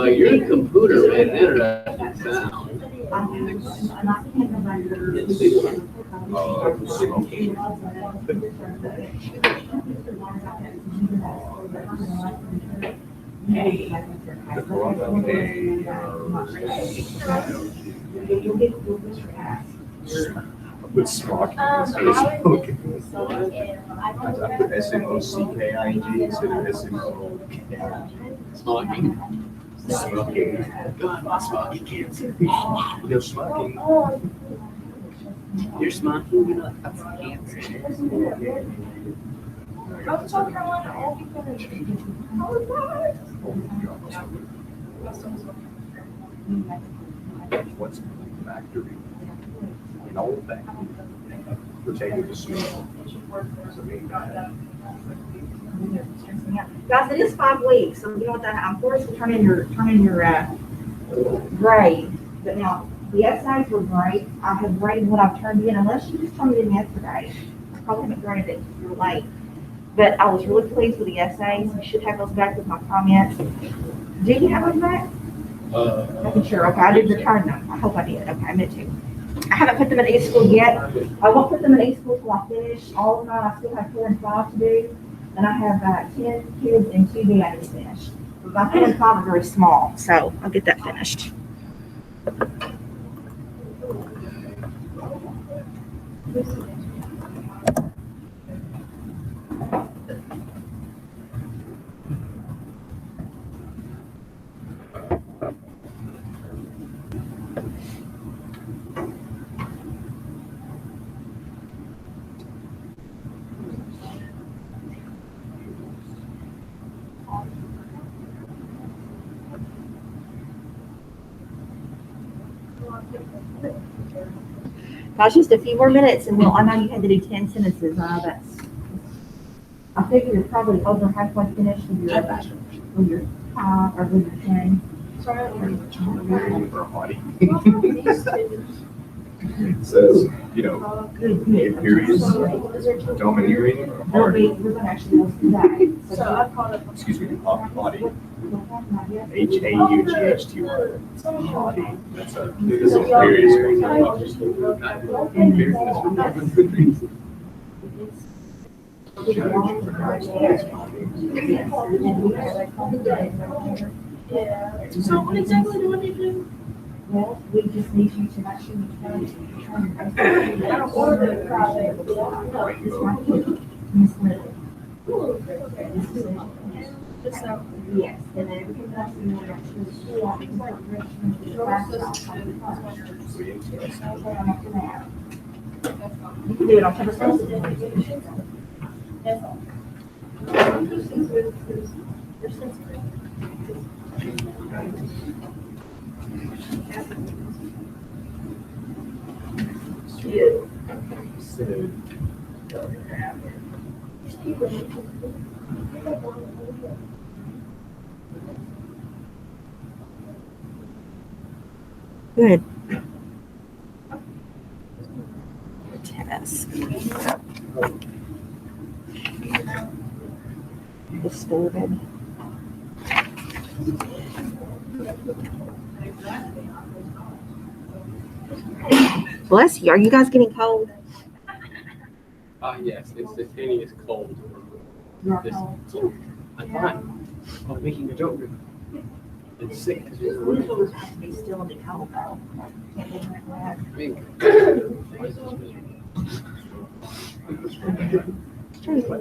Your computer made an interesting sound. Smoking. With smoking instead of smoking. I put SMOCKING instead of SMOKING. Smoking. Smoking. God, my smoking cancer. No smoking. You're smoking, you're not that's cancer. What's factory? In old factory. Potato to smell. Guys, it is 5 weeks, so you know what that, I'm forced to turn in your grade. But now, the essays were great. I have graded what I've turned in, unless you just turned it in yesterday. I probably haven't graded it, you're late. But I was really pleased with the essays. You should have those back with my comments. Do you have those back? I'm sure, okay, I did return them. I hope I did, okay, I meant to. I haven't put them in e-school yet. I won't put them in e-school till I finish all of mine. I still have 4 and 5 to do. And I have 10 kids and 2D I need to finish. My 4 and 5 are very small, so I'll get that finished. Gosh, just a few more minutes and I know you had to do 10 sentences. I figure you're probably over halfway finished with your 5 or with your 10. It says, here is domineering or hardy. We're going to actually go through that. Excuse me, haughty. HAUGHTY. Haughty. That's a various So what exactly do I need to do? Well, we just need you to make sure you turn it. I don't want to try that. This right here, Miss Lily. Yes, and then everything else in there, you can do it on purpose. That's all. Good. Tennis. Disturbed. Bless you. Are you guys getting cold? Yes, instantaneous cold. You're This- cold. I'm fine. I'm making a joke. It's sick. We're supposed to be still in the cold though. Can't be like that. I mean, Seriously.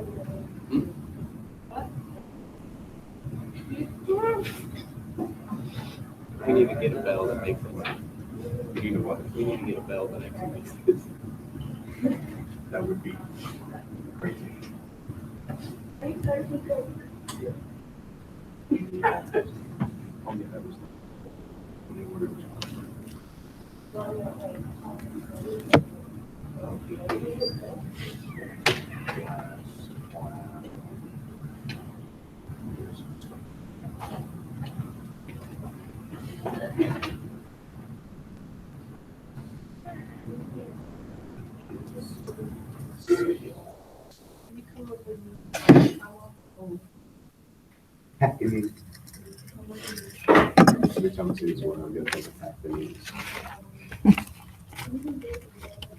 we need to get a bell that makes it. You know what? We need to get a bell that actually makes this. That would be crazy. Oh, yeah, that was. When they ordered Hackney. Every time I see this one, I'm gonna think of Hackney.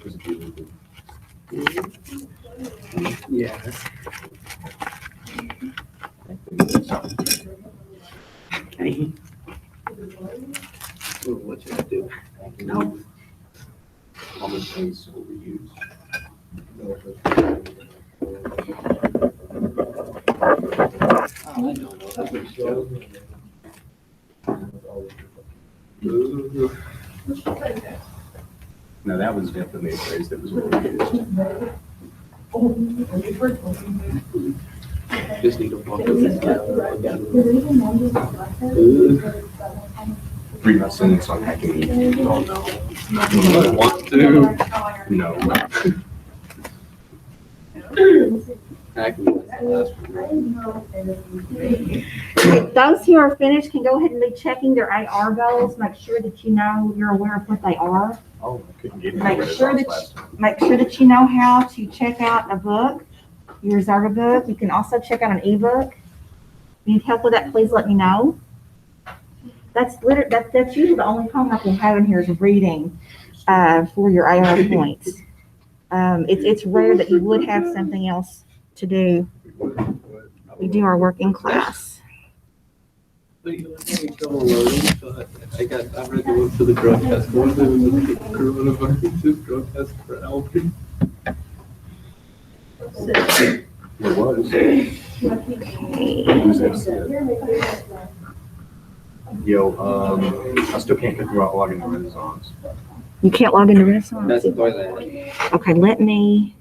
There's a few of them. Yeah. Okay. Oh, what should I do? No. Common place overused. No, that was definitely a phrase that was overused. Just need to walk over this guy. Read my sentence on Hackney. Oh, no. I want to. No. Hackney was the last one. Those who are finished can go ahead and be checking their AR goals. Make sure that you know you're aware of what they are. Oh, I couldn't get it. Make sure that you know how to check out a book, your reserve a book. You can also check out an ebook. If you need help with that, please let me know. That's usually the only problem I can have in here is reading for your AR points. It's rare that you would have something else to do. We do our work in class. But you let me go loading, so I read the one for the drug test. One of them was a coronavirus drug test for Alfred. It was. Who's that? Yo, I still can't get through log into Renaissance. You can't log into Renaissance? That's the toilet. Okay, let me.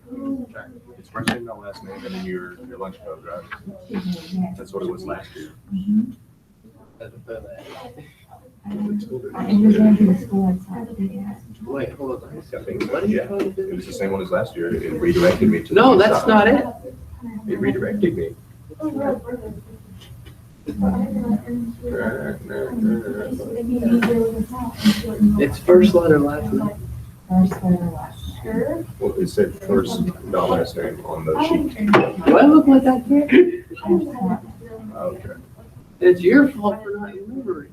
It's first name, not last name, and then your lunch code, right? That's what it was last year. That's the toilet. Wait, hold on. I think, yeah, it was the same one as last year. It redirected me to. No, the that's side. not it. It redirected me. It's first letter, last name. Well, it said first, not last name on the sheet. Do I look like that kid? Okay. It's your fault for not remembering.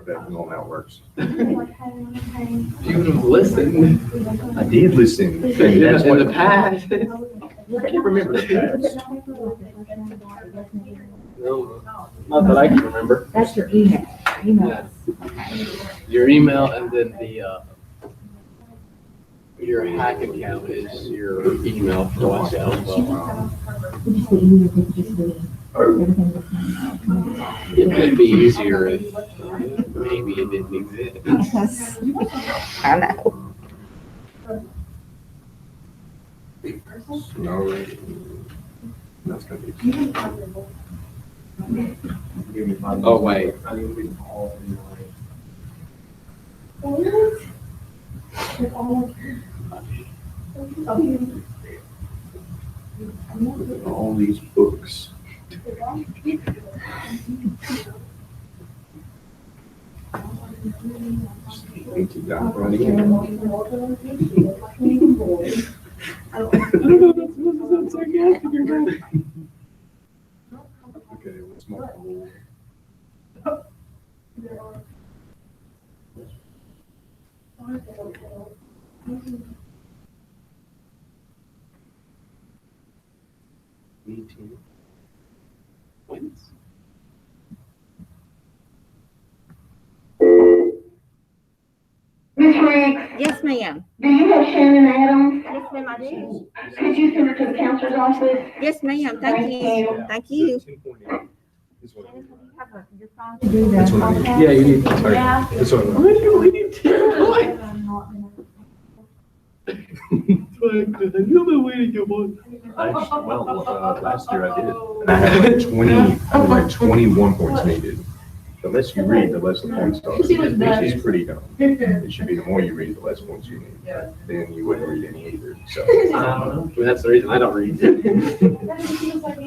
That's not how it works. You would have listened I did listen. And in that's the what, past. I can't remember the past. No, not that I can remember. That's your email. Yeah. Your email and then your hack account is your email for WhatsApp as well. It could be easier if maybe it didn't exist. I know. No, that's gonna be. Oh, wait. Look at all these books. Thank you, Doc. Running in. Okay, what's my goal? Meeting. Wins. Ms. Riggs, Yes, ma'am. do you have Shannon Adams? Yes, ma'am, I do. Could you send her to the counselor's office? Yes, ma'am. Thank you. Thank you. 10.8 is what I'm doing. Your phone to do That's what I need. Yeah, you need. Sorry. That's what I'm Why do we need to? You're waiting your one. Well, last year I did, and I had like 21 points needed. The less you read, the less the points are, which is pretty dumb. It should be the more you read, the less points you need. But then you wouldn't read any either, so. I mean, that's the reason I don't read.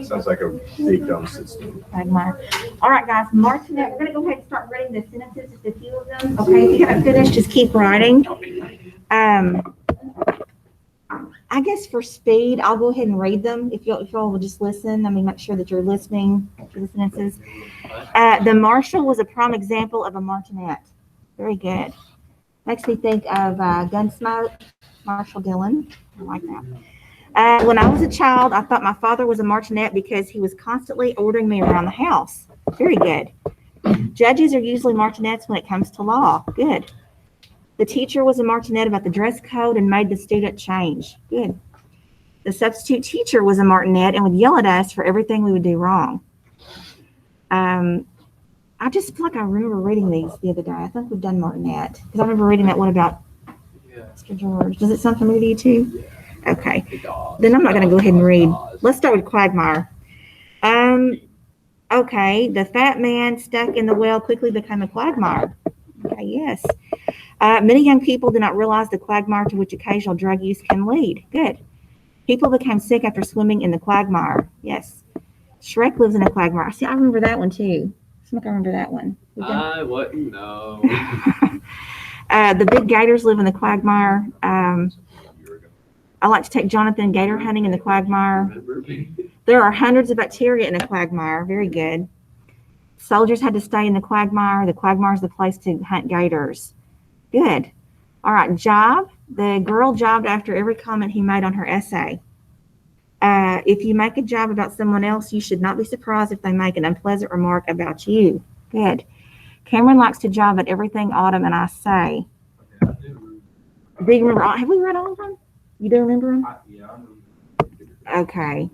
Sounds like a big dumb system. Quagmire. All right, guys, Martinet, we're gonna go ahead and start writing the sentences, just a few of them. Okay, if you haven't finished, just keep writing. I guess for speed, I'll go ahead and read them if y'all will just listen. I mean, make sure that you're listening to the sentences. The Marshall was a prime example of a martinet. Very good. Makes me think of Gunsmoke, Marshall Dillon. I like that. When I was a child, I thought my father was a martinet because he was constantly ordering me around the house. Very good. Judges are usually martinets when it comes to law. Good. The teacher was a martinet about the dress code and made the student change. Good. The substitute teacher was a martinet and would yell at us for everything we would do wrong. I just feel like I remember reading these the other day. I think we've done martinet because I remember reading that one about Yeah. Mr. George. Does it sound familiar to you too? Yeah. Okay. The dog. Then I'm not going to go ahead and read. Dog. Let's start with Quagmire. Okay. The fat man stuck in the well quickly became a quagmire. Okay. Yes. Many young people do not realize the quagmire to which occasional drug use can lead. Good. People became sick after swimming in the quagmire. Yes. Shrek lives in a quagmire. See, I remember that one too. I remember that one. I wouldn't know. The big gators live in the quagmire. I like to take Jonathan gator hunting in the quagmire. Remember me? There are hundreds of bacteria in a quagmire. Very good. Soldiers had to stay in the quagmire. The quagmire is the place to hunt gators. Good. All right. Job. The girl jobbed after every comment he made on her essay. If you make a job about someone else, you should not be surprised if they make an unpleasant remark about you. Good. Cameron likes to job at everything Autumn and I say. Do you remember? Have we read all of them? You do remember them? Yeah, I know. Okay.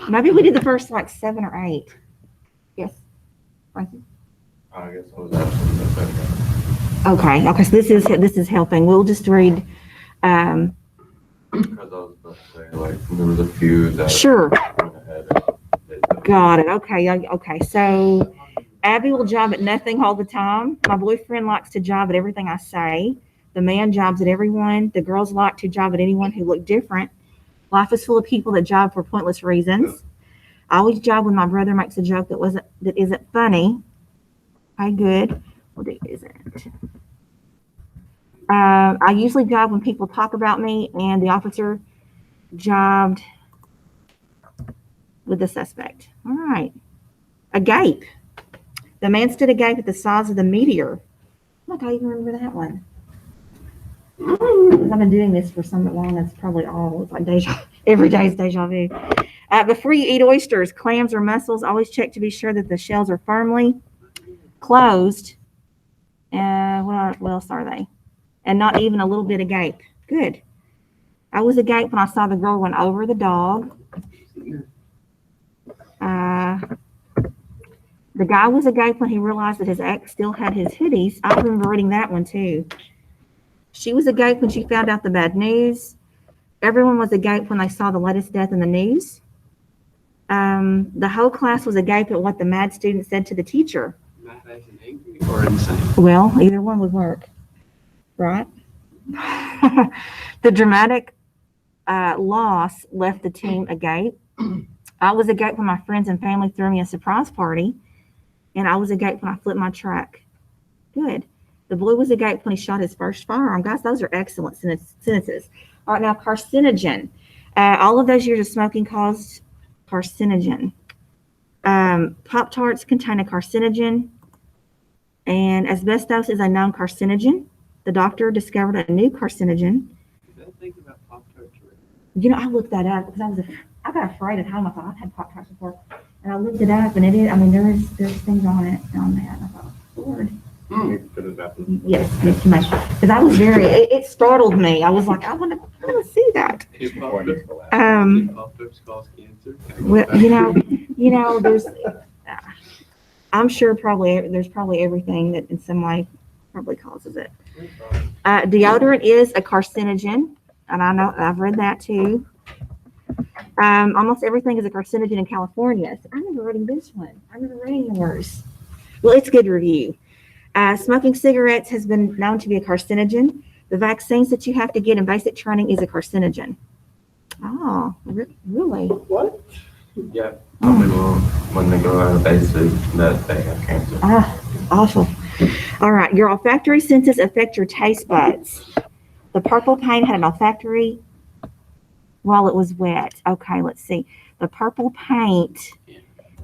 Maybe we did the first like 7 or 8. Yes. Frankie? I guess I was asking the second. Okay. Okay. So this is helping. We'll just read. Because I was about to say, like, there was a few that Sure. went ahead and Got it. Okay. Okay. So Abby will job at nothing all the time. My boyfriend likes to job at everything I say. The man jobs at everyone. The girls like to job at anyone who look different. Life is full of people that job for pointless reasons. I always job when my brother makes a joke that isn't funny. Okay, good. What isn't? I usually job when people talk about me, and the officer jobbed with the suspect. All right. Agape. The man stood agape at the size of the meteor. Oh my God, I even remember that one. I've been doing this for so long, that's probably all. It's like every day is deja vu. Before you eat oysters, clams, or mussels, always check to be sure that the shells are firmly closed. What else are they? And not even a little bit agape. Good. I was agape when I saw the girl run over the dog. The guy was agape when he realized that his ex still had his hoodies. I remember reading that one too. She was agape when she found out the bad news. Everyone was agape when they saw the latest death in the news. The whole class was agape at what the mad student said to the teacher. Mad as in angry or insane? Well, either one would work, right? The dramatic loss left the team agape. I was agape when my friends and family threw me a surprise party, and I was agape when I flipped my truck. Good. The boy was agape when he shot his first firearm. Guys, those are excellent sentences. All right, now carcinogen. All of those years of smoking caused carcinogen. Pop-Tarts contain a carcinogen, and asbestos is a known carcinogen. The doctor discovered a new carcinogen. Did I think about Pop-Tarts? You know, I looked that up because I got afraid at home. I thought I've had Pop-Tarts before, and I looked it up, and it is. I mean, there's things on that. And I thought, Lord. Go to the bathroom. Yes, too much. Because I was it startled me. I was like, I want to see that. If Pop-Tarts cause cancer? Well, you know, there's, I'm sure there's probably everything that in some way probably causes it. Deodorant is a carcinogen, and I know I've read that too. Almost everything is a carcinogen in California. So I remember reading this one. I remember reading yours. Well, it's good review. Smoking cigarettes has been known to be a carcinogen. The vaccines that you have to get in basic training is a carcinogen. Oh, really? What? Yeah. When they go out of basic, that they have cancer. Awful. All right, your olfactory senses affect your taste buds. The purple paint had an olfactory while it was wet. Okay, let's see. The purple paint.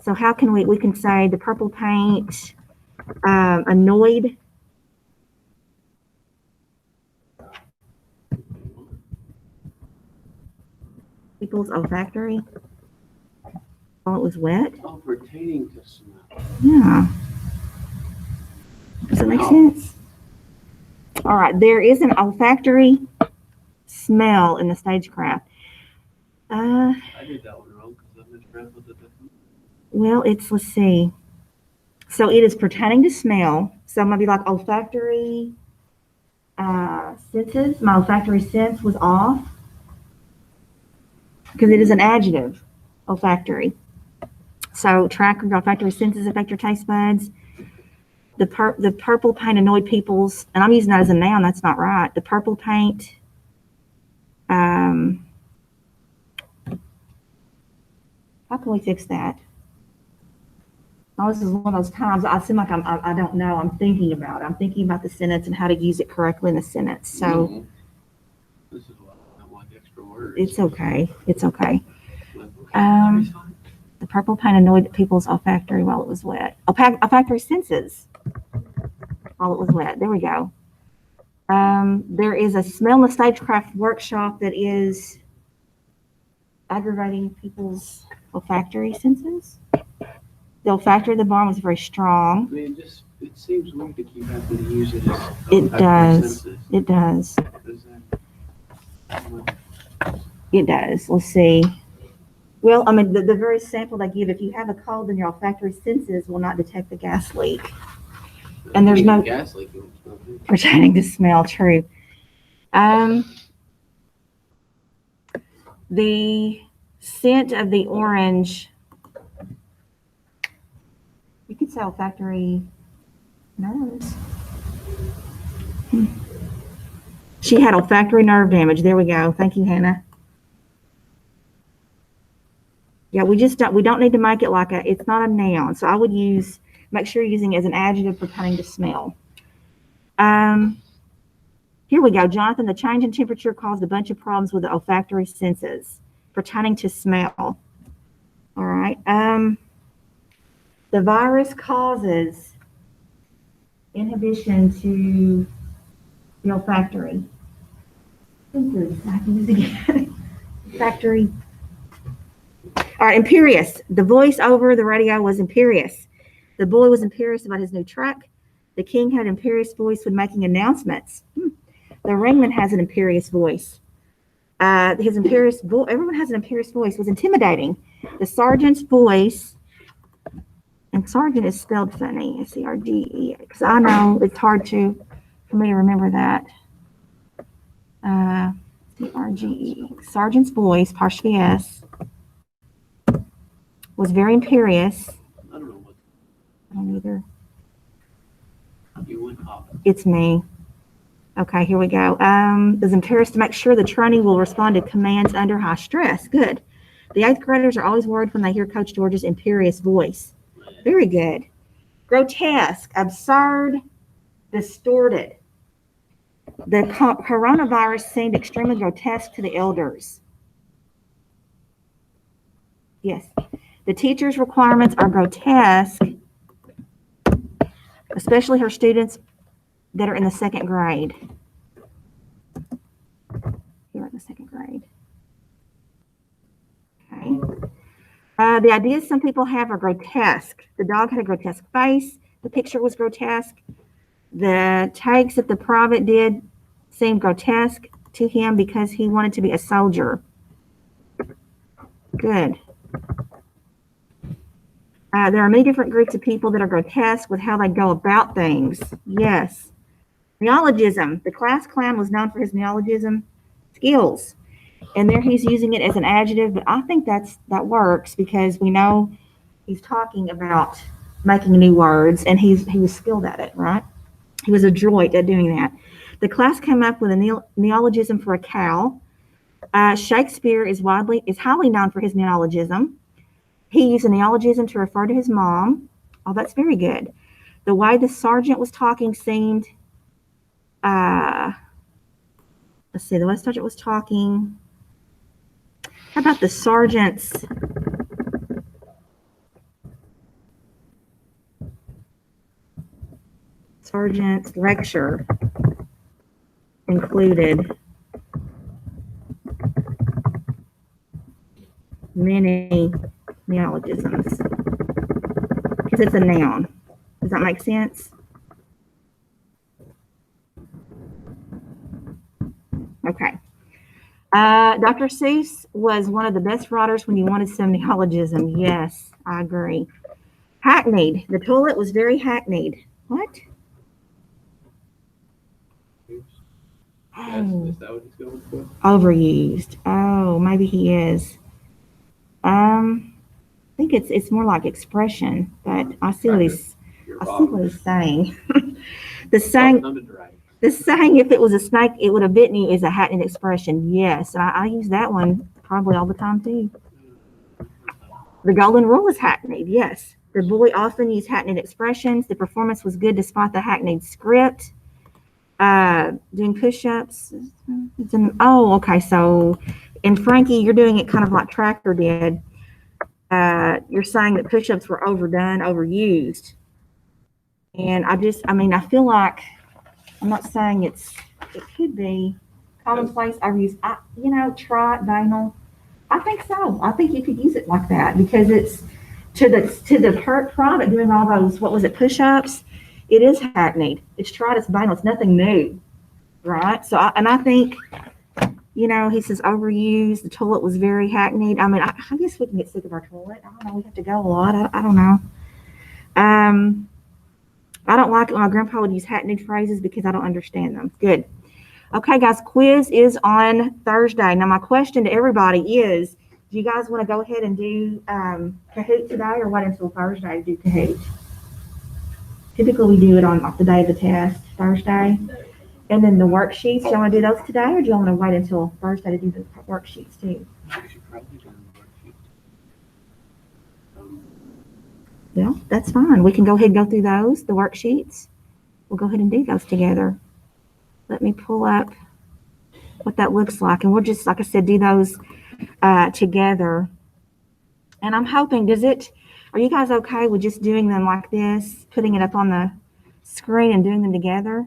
So how can we can say the purple paint annoyed people's olfactory while it was wet? Oh, pertaining to smell. Yeah. Does that make sense? All right, there is an olfactory smell in the stagecraft. I did that one wrong because I misread with the different. Well, let's see. So it is pertaining to smell. So maybe like olfactory senses. My olfactory sense was off because it is an adjective, olfactory. So track your olfactory senses affect your taste buds. The purple paint annoyed people's, and I'm using that as a noun. That's not right. The purple paint. How can we fix that? Oh, this is one of those times I seem like I don't know. I'm thinking about it. I'm thinking about the sentence and how to use it correctly in the sentence. So This is why I don't like extra words. it's okay. It's okay. Like, okay, Um, that's fine. The purple paint annoyed people's olfactory while it was wet. Olfactory senses while it was wet. There we go. There is a smell in the stagecraft workshop that is aggravating people's olfactory senses. The olfactory of the barn was very strong. I mean, it seems weird to keep having to use it as. It olfactory does. senses. It does. Is that- It does. Let's see. Well, I mean, the very sample they give, if you have a cold, then your olfactory senses will not detect the gas leak. And there's Even no- gas leak. It's not good. Pertaining to smell, true. The scent of the orange, you could say olfactory nerves. She had olfactory nerve damage. There we go. Thank you, Hannah. Yeah, we don't need to make it like it's not a noun. So I would make sure you're using it as an adjective pertaining to smell. Here we go. Jonathan, the change in temperature caused a bunch of problems with the olfactory senses pertaining to smell. All right. The virus causes inhibition to the olfactory senses. I can use it again. Olfactory. All right, imperious. The voice over the radio was imperious. The boy was imperious about his new truck. The king had an imperious voice when making announcements. The ringman has an imperious voice. His imperious voice, everyone has an imperious voice, was intimidating. The sergeant's voice, and sergeant is spelled funny, S-E-R-G-E, because I know it's hard for me to remember that. S-E-R-G-E. Sergeant's voice, apostrophe S, was very imperious. I don't know what I don't either. you went off. It's me. Okay, here we go. Is imperative to make sure the trainee will respond to commands under high stress. Good. The 8th graders are always worried when they hear Coach George's imperious voice. Very good. Grotesque, absurd, distorted. The coronavirus seemed extremely grotesque to the elders. Yes. The teacher's requirements are grotesque, especially her students that are in the 2nd grade. Here in the 2nd grade. Okay. The ideas some people have are grotesque. The dog had a grotesque face. The picture was grotesque. The takes that the private did seemed grotesque to him because he wanted to be a soldier. Good. There are many different groups of people that are grotesque with how they go about things. Yes. Neologism. The class clown was known for his neologism skills. And there he's using it as an adjective, but I think that works because we know he's talking about making new words and he was skilled at it, right? He was adroit at doing that. The class came up with a neologism for a cow. Shakespeare is highly known for his neologism. He used a neologism to refer to his mom. Oh, that's very good. The way the sergeant was talking seemed, let's see, the way the sergeant was talking How about the sergeant's lecture included many neologisms? Because it's a noun. Does that make sense? Okay. Dr. Seuss was one of the best writers when you wanted some neologism. Yes, I agree. Hackneyed. The toilet was very hackneyed. What? Oh, Is that what he's going for? overused. Oh, maybe he is. I think it's more like expression, but I see what he's saying. The saying, if it was a snake, it would have bitten you is a hackneyed expression. Yes, I use that one probably all the time too. The golden rule is hackneyed. Yes. The boy often used hackneyed expressions. The performance was good despite the hackneyed script. Doing push-ups. Oh, okay. So, and Frankie, you're doing it kind of like Tracker did. You're saying that push-ups were overdone, overused. And I feel like, I'm not saying it could be commonplace, overused. Try it, banal. I think so. I think you could use it like that because it's to the product doing all those, what was it, push-ups? It is hackneyed. It's tried, it's banal, it's nothing new, right? So, I think, he says overused, the toilet was very hackneyed. I guess we can get sick of our toilet. I don't know, we have to go a lot. I don't know. I don't like it when my grandpa would use hackneyed phrases because I don't understand them. Good. Okay, guys, quiz is on Thursday. Now, my question to everybody is, do you guys want to go ahead and do Kahoot today or wait until Thursday to do Kahoot? Typically, we do it on the day of the test, Thursday. And then the worksheets, do you want to do those today or do you want to wait until Thursday to do the worksheets too? We should probably do the worksheet. Well, that's fine. We can go ahead and go through those, the worksheets. We'll go ahead and do those together. Let me pull up what that looks like. And we'll just, like I said, do those together. And I'm hoping, are you guys okay with just doing them like this, putting it up on the screen and doing them together?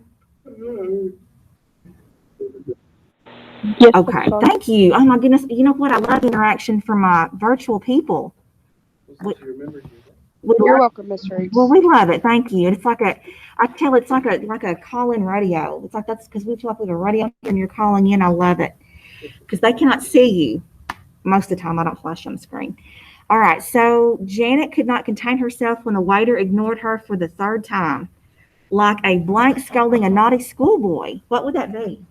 Yes, Okay, thank you. Oh my goodness. You know what? I love interaction from my virtual people. You're welcome, Miss Riggs. Well, we love it. Thank you. It's like it's like a call-in radio. It's like that's because we feel like we have a radio and you're calling in. I love it because they cannot see you. Most of the time, I don't flash on the screen. All right. So Janet could not contain herself when the waiter ignored her for the third time, like a blank scolding a naughty schoolboy. What would that be?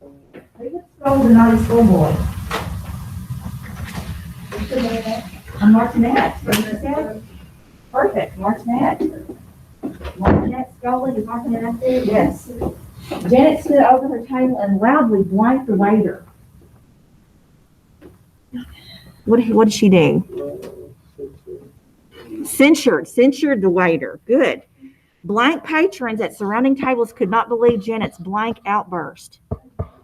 Who would scold a naughty schoolboy? I'm Martinette. What did you say? Perfect, Martinette. Martinette scolding is Martinette up there? Yes. Janet stood over her table and loudly blanked the waiter. What did she do? Censured the waiter. Good. Blank patrons at surrounding tables could not believe Janet's blank outburst.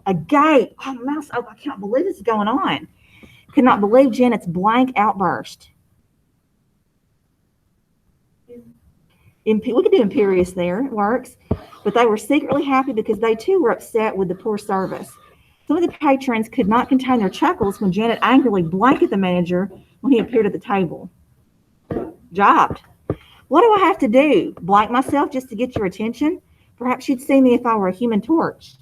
A gay, I can't believe this is going on. Could not believe Janet's blank outburst. We could do imperious there, it works. But they were secretly happy because they too were upset with the poor service. Some of the patrons could not contain their chuckles when Janet angrily blanketed the manager when he appeared at the table. Jobbed. What do I have to do? Blank myself just to get your attention? Perhaps you'd see me if I were a Human Torch.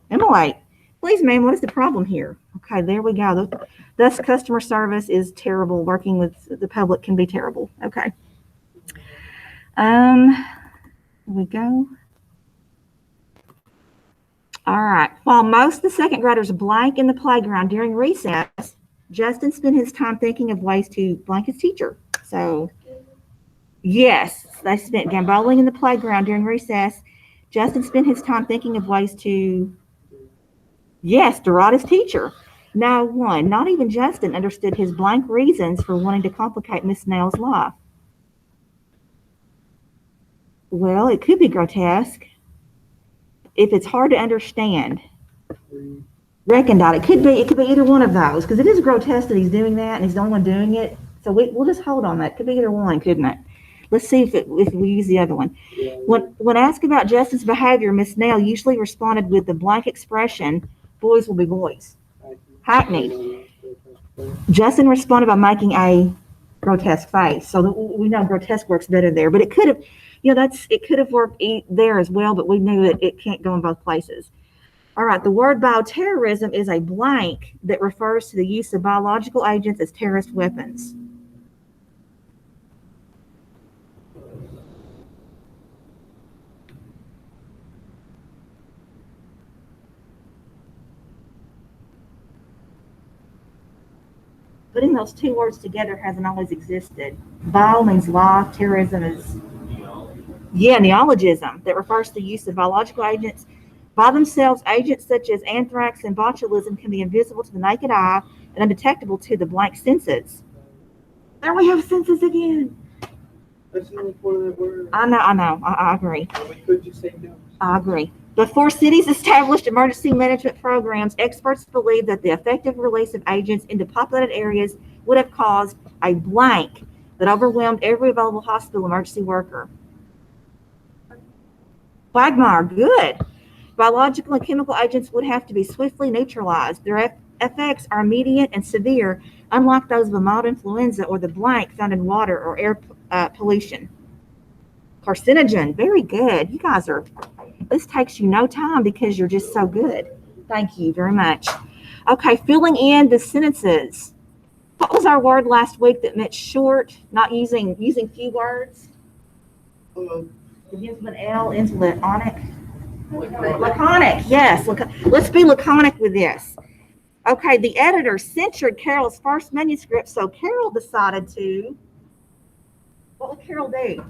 Emily, please, ma'am, what is the problem here? Okay, there we go. Thus, customer service is terrible. Working with the public can be terrible. Okay. Here we go. All right. While most of the second graders blank in the playground during recess, Justin spent his time thinking of ways to blank his teacher. So, yes, they spent gamboling in the playground during recess. Justin spent his time thinking of ways to, deride his teacher. No one, not even Justin, understood his blank reasons for wanting to complicate Miss Snell's life. Well, it could be grotesque if it's hard to understand. Recondite. It could be either one of those, because it is grotesque that he's doing that and he's the only one doing it. So we'll just hold on that. It could be either one, couldn't it? Let's see if we use the other one. When asked about Justin's behavior, Miss Snell usually responded with the blank expression, boys will be boys. Hackneyed. Justin responded by making a grotesque face. So we know grotesque works better there, but it could have, it could have worked there as well, but we knew that it can't go in both places. All right, the word bioterrorism is a blank that refers to the use of biological agents as terrorist weapons. Putting those two words together hasn't always existed. Bio means life, terrorism is, neologism that refers to the use of biological agents. By themselves, agents such as anthrax and botulism can be invisible to the naked eye and undetectable to the blank senses. There we have senses again. That's the only one of that word. I know. I agree. Could you say no? I agree. Before cities established emergency management programs, experts believed that the effective release of agents into populated areas would have caused a blank that overwhelmed every available hospital emergency worker. Quagmire, good. Biological and chemical agents would have to be swiftly neutralized. Their effects are immediate and severe, unlike those of a mild influenza or the blank found in water or air pollution. Carcinogen, very good. You guys this takes you no time because you're just so good. Thank you very much. Okay, filling in the sentences. What was our word last week that meant short, not using few words? It begins with an L, ends with laconic. Laconic, yes. Let's be laconic with this. Okay, the editor censored Carol's first manuscript, so Carol decided to. What would Carol do?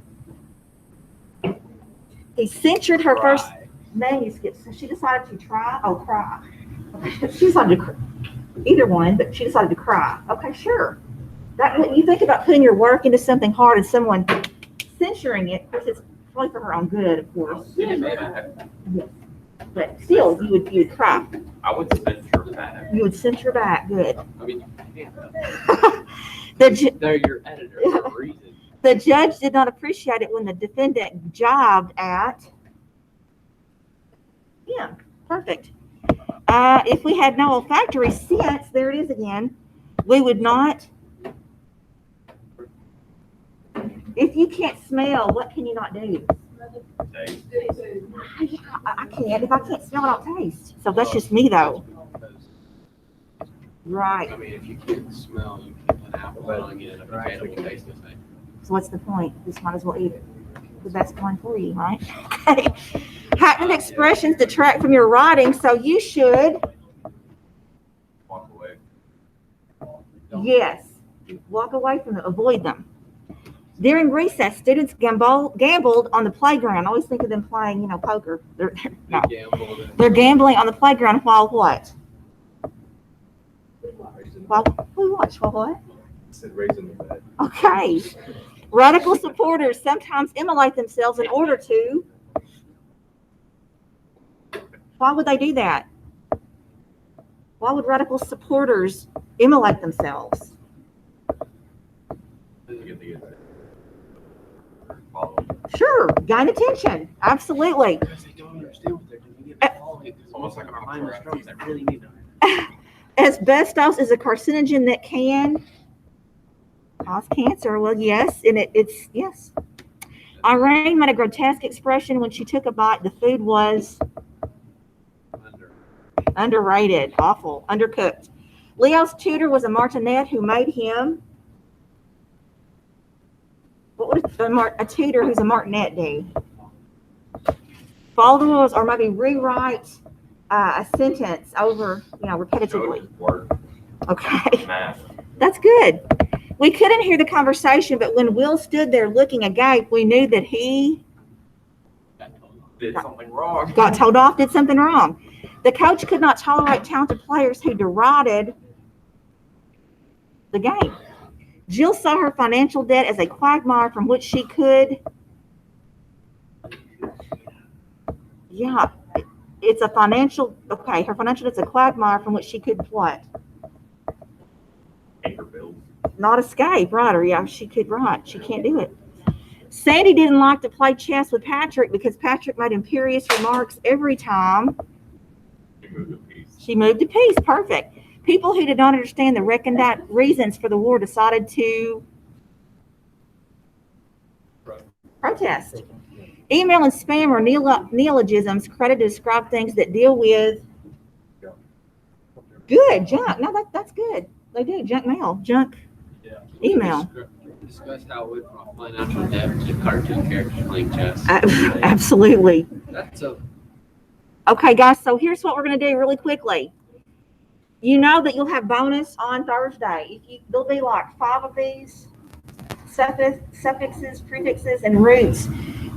He censored her first manuscript, so she decided to cry. She decided to cry. Either one, but she decided to cry. Okay, sure. That you think about putting your work into something hard and someone censoring it, of course, it's probably for her own good, of course. Yes. But still, you would cry. I would censure back. You would censor back. Good. I mean, you can't. They're your editor for a reason. The judge did not appreciate it when the defendant jobbed at. Yeah, perfect. If we had no olfactory sense, there it is again, we would not. If you can't smell, what can you not do? I can't. If I can't smell, I don't taste. So that's just me, though. Right. I mean, if you can't smell, you can put an apple on it and a potato will taste the same. So what's the point? Just might as well eat it. The best one for you, right? Okay. Heightened expressions detract from your writing, so you should. Walk away. Yes. Walk away from them. Avoid them. During recess, students gambled on the playground. I always think of them playing, poker. They're gambling on the playground while what? While what? Said raisin in bed. Okay. Radical supporters sometimes immolate themselves in order to. Why would they do that? Why would radical supporters immolate themselves? Sure, gain attention. Absolutely. Because they don't understand what they're doing. You get following. It's almost like a minor stroke. They really need to. Asbestos is a carcinogen that can cause cancer. Well, yes, and it's yes. Irene made a grotesque expression when she took a bite. The food was underrated, awful, undercooked. Leo's tutor was a martinet who made him. What would a tutor who's a martinet do? Follow the rules, or maybe rewrite a sentence over, repetitively. Okay, that's good. We couldn't hear the conversation, but when Will stood there looking agape, we knew that he Did something wrong. got told off, did something wrong. The coach could not tolerate talented players who derided the game. Jill saw her financial debt as a quagmire from which she could, it's a financial, okay, her financial debt's a quagmire from which she could what? Paper bills. Not escape, right? Or yeah, she could, right? She can't do it. Sandy didn't like to play chess with Patrick because Patrick made imperious remarks every time she moved a piece. Perfect. People who did not understand the recondite reasons for the war decided to protest. Email and spam are neologisms credited to describe things that deal with good junk. No, that's good. They do junk mail, junk email. Discuss how it went from financial debt to cartoon characters playing chess. Absolutely. That's a Okay, guys. So here's what we're gonna do really quickly. You know that you'll have bonus on Thursday. There'll be like 5 of these suffixes, prefixes, and roots.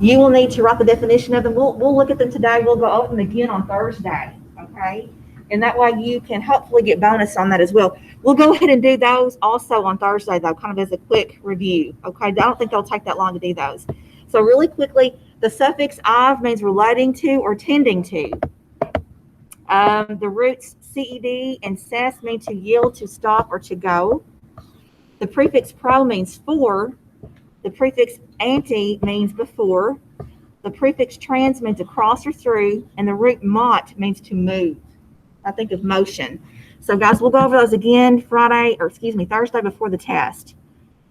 You will need to write the definition of them. We'll look at them today. We'll go over them again on Thursday, okay? And that way you can hopefully get bonus on that as well. We'll go ahead and do those also on Thursday, though, kind of as a quick review, okay? I don't think they'll take that long to do those. So really quickly, the suffix "of" means relating to or tending to. The roots "ced" and "ses" mean to yield, to stop, or to go. The prefix "pro" means for. The prefix "anti" means before. The prefix "trans" means across or through. And the root "mot" means to move. I think of motion. So guys, we'll go over those again Thursday before the test.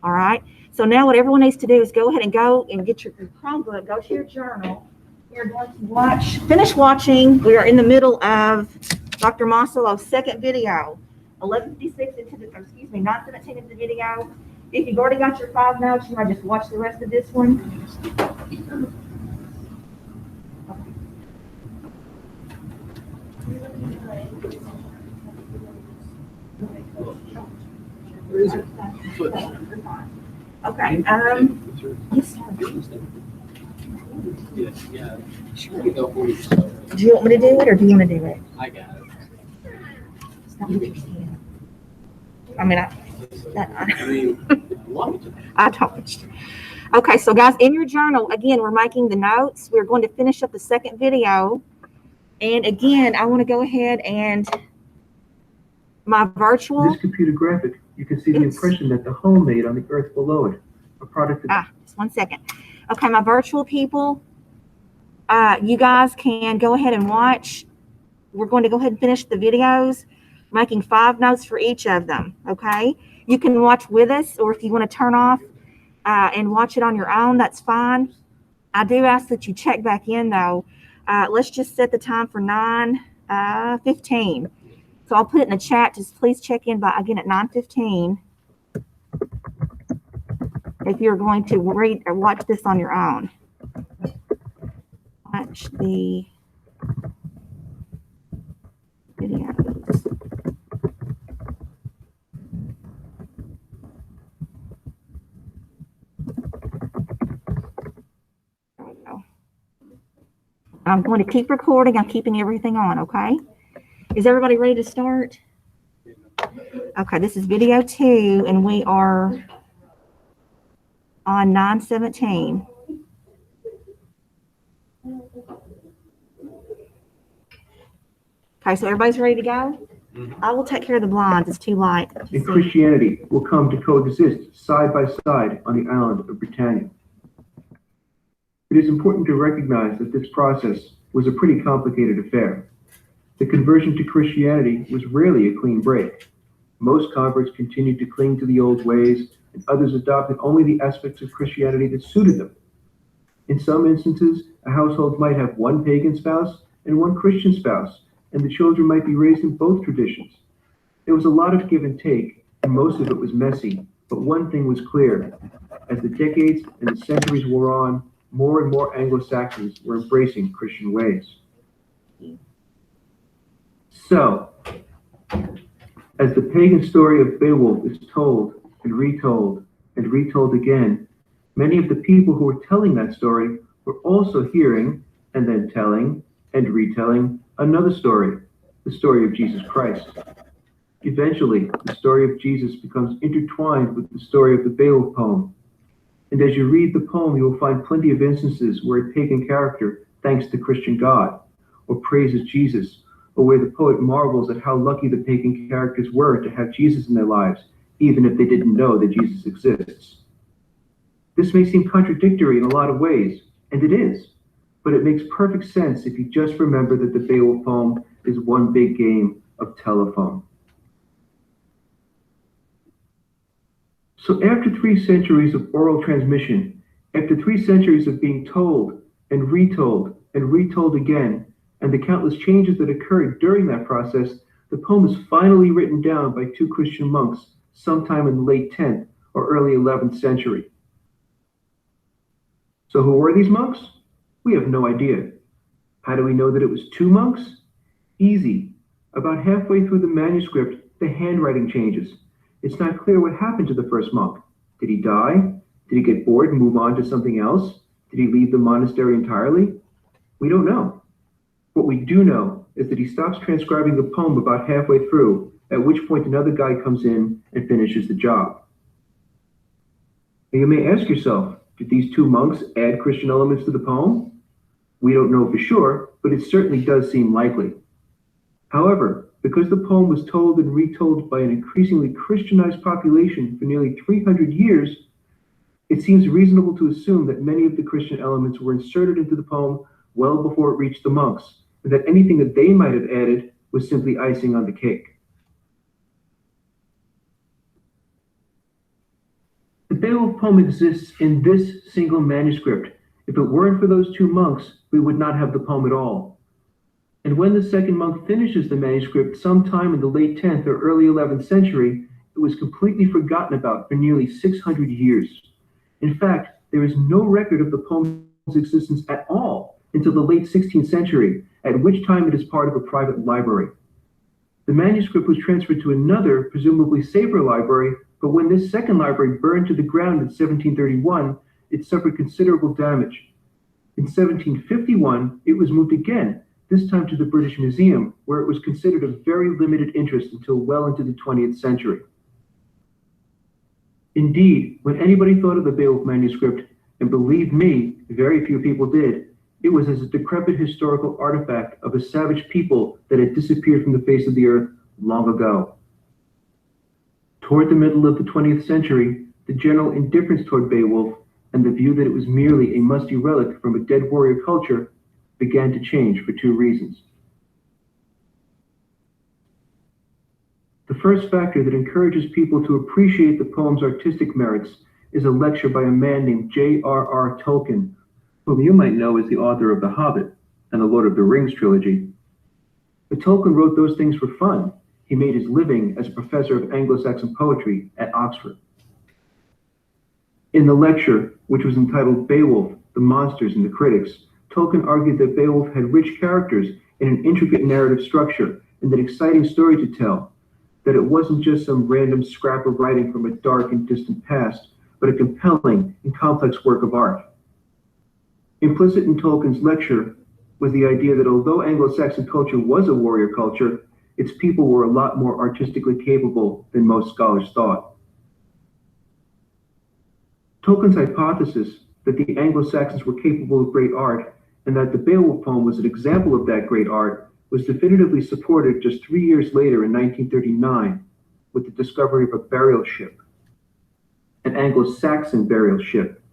All right. So now what everyone needs to do is go ahead and go and get your Chromebook, go to your journal. We're going to finish watching. We are in the middle of Dr. Masolo's second video, 11:56 into the, 9:17 into the video. If you've already got your 5 notes, you might just watch the rest of this one. where is it? Okay. Yes, sir. Yeah. Sure. You go for yourself. Do you want me to do it or do you want to do it? I got it. It's not what you're saying. I mean, I don't. Okay, so guys, in your journal, again, we're making the notes. We're going to finish up the second video. And again, I want to go ahead and my virtual. This computer graphic, you can see the impression that the home made on the earth below it. A product of just 1 second. Okay, my virtual people, you guys can go ahead and watch. We're going to go ahead and finish the videos, making 5 notes for each of them, okay? You can watch with us, or if you want to turn off and watch it on your own, that's fine. I do ask that you check back in, though. Let's just set the time for 9:15. So I'll put it in the chat. Just please check in again at 9:15 if you're going to read or watch this on your own. Watch the videos. There we go. I'm going to keep recording. I'm keeping everything on, okay? Is everybody ready to start? Okay, this is video 2, and we are on 9:17. Okay, so everybody's ready to go? I will take care of the blinds. It's too light. and Christianity will come to coexist side by side on the island of Britannia. It is important to recognize that this process was a pretty complicated affair. The conversion to Christianity was rarely a clean break. Most converts continued to cling to the old ways, and others adopted only the aspects of Christianity that suited them. In some instances, a household might have one pagan spouse and one Christian spouse, and the children might be raised in both traditions. There was a lot of give and take, and most of it was messy, but one thing was clear. As the decades and the centuries wore on, more and more Anglo-Saxons were embracing Christian ways. So, as the pagan story of Beowulf is told and retold again, many of the people who were telling that story were also hearing and then telling and retelling another story, the story of Jesus Christ. Eventually, the story of Jesus becomes intertwined with the story of the Beowulf poem. And as you read the poem, you will find plenty of instances where a pagan character thanks the Christian God, or praises Jesus, or where the poet marvels at how lucky the pagan characters were to have Jesus in their lives, even if they didn't know that Jesus exists. This may seem contradictory in a lot of ways, and it is, but it makes perfect sense if you just remember that the Beowulf poem is one big game of telephone. So after 3 centuries of oral transmission, after 3 centuries of being told and retold again, and the countless changes that occurred during that process, the poem is finally written down by 2 Christian monks sometime in the late 10th or early 11th century. So who were these monks? We have no idea. How do we know that it was 2 monks? Easy. About halfway through the manuscript, the handwriting changes. It's not clear what happened to the first monk. Did he die? Did he get bored and move on to something else? Did he leave the monastery entirely? We don't know. What we do know is that he stops transcribing the poem about halfway through, at which point another guy comes in and finishes the job. Now you may ask yourself, did these 2 monks add Christian elements to the poem? We don't know for sure, but it certainly does seem likely. However, because the poem was told and retold by an increasingly Christianized population for nearly 300 years, it seems reasonable to assume that many of the Christian elements were inserted into the poem well before it reached the monks, and that anything that they might have added was simply icing on the cake. The Beowulf poem exists in this single manuscript. If it weren't for those 2 monks, we would not have the poem at all. And when the second monk finishes the manuscript sometime in the late 10th or early 11th century, it was completely forgotten about for nearly 600 years. In fact, there is no record of the poem's existence at all until the late 16th century, at which time it is part of a private library. The manuscript was transferred to another, presumably safer library, but when this second library burned to the ground in 1731, it suffered considerable damage. In 1751, it was moved again, this time to the British Museum, where it was considered of very limited interest until well into the 20th century. Indeed, when anybody thought of the Beowulf manuscript, and believe me, very few people did, it was as a decrepit historical artifact of a savage people that had disappeared from the face of the earth long ago. Toward the middle of the 20th century, the general indifference toward Beowulf and the view that it was merely a musty relic from a dead warrior culture began to change for 2 reasons. The first factor that encourages people to appreciate the poem's artistic merits is a lecture by a man named J.R.R. Tolkien, whom you might know as the author of The Hobbit and the Lord of the Rings trilogy. But Tolkien wrote those things for fun. He made his living as a professor of Anglo-Saxon poetry at Oxford. In the lecture, which was entitled Beowulf, the Monsters and the Critics, Tolkien argued that Beowulf had rich characters in an intricate narrative structure and an exciting story to tell, that it wasn't just some random scrap of writing from a dark and distant past, but a compelling and complex work of art. Implicit in Tolkien's lecture was the idea that although Anglo-Saxon culture was a warrior culture, its people were a lot more artistically capable than most scholars thought. Tolkien's hypothesis that the Anglo-Saxons were capable of great art and that the Beowulf poem was an example of that great art was definitively supported just 3 years later in 1939 with the discovery of a burial ship, an Anglo-Saxon burial ship,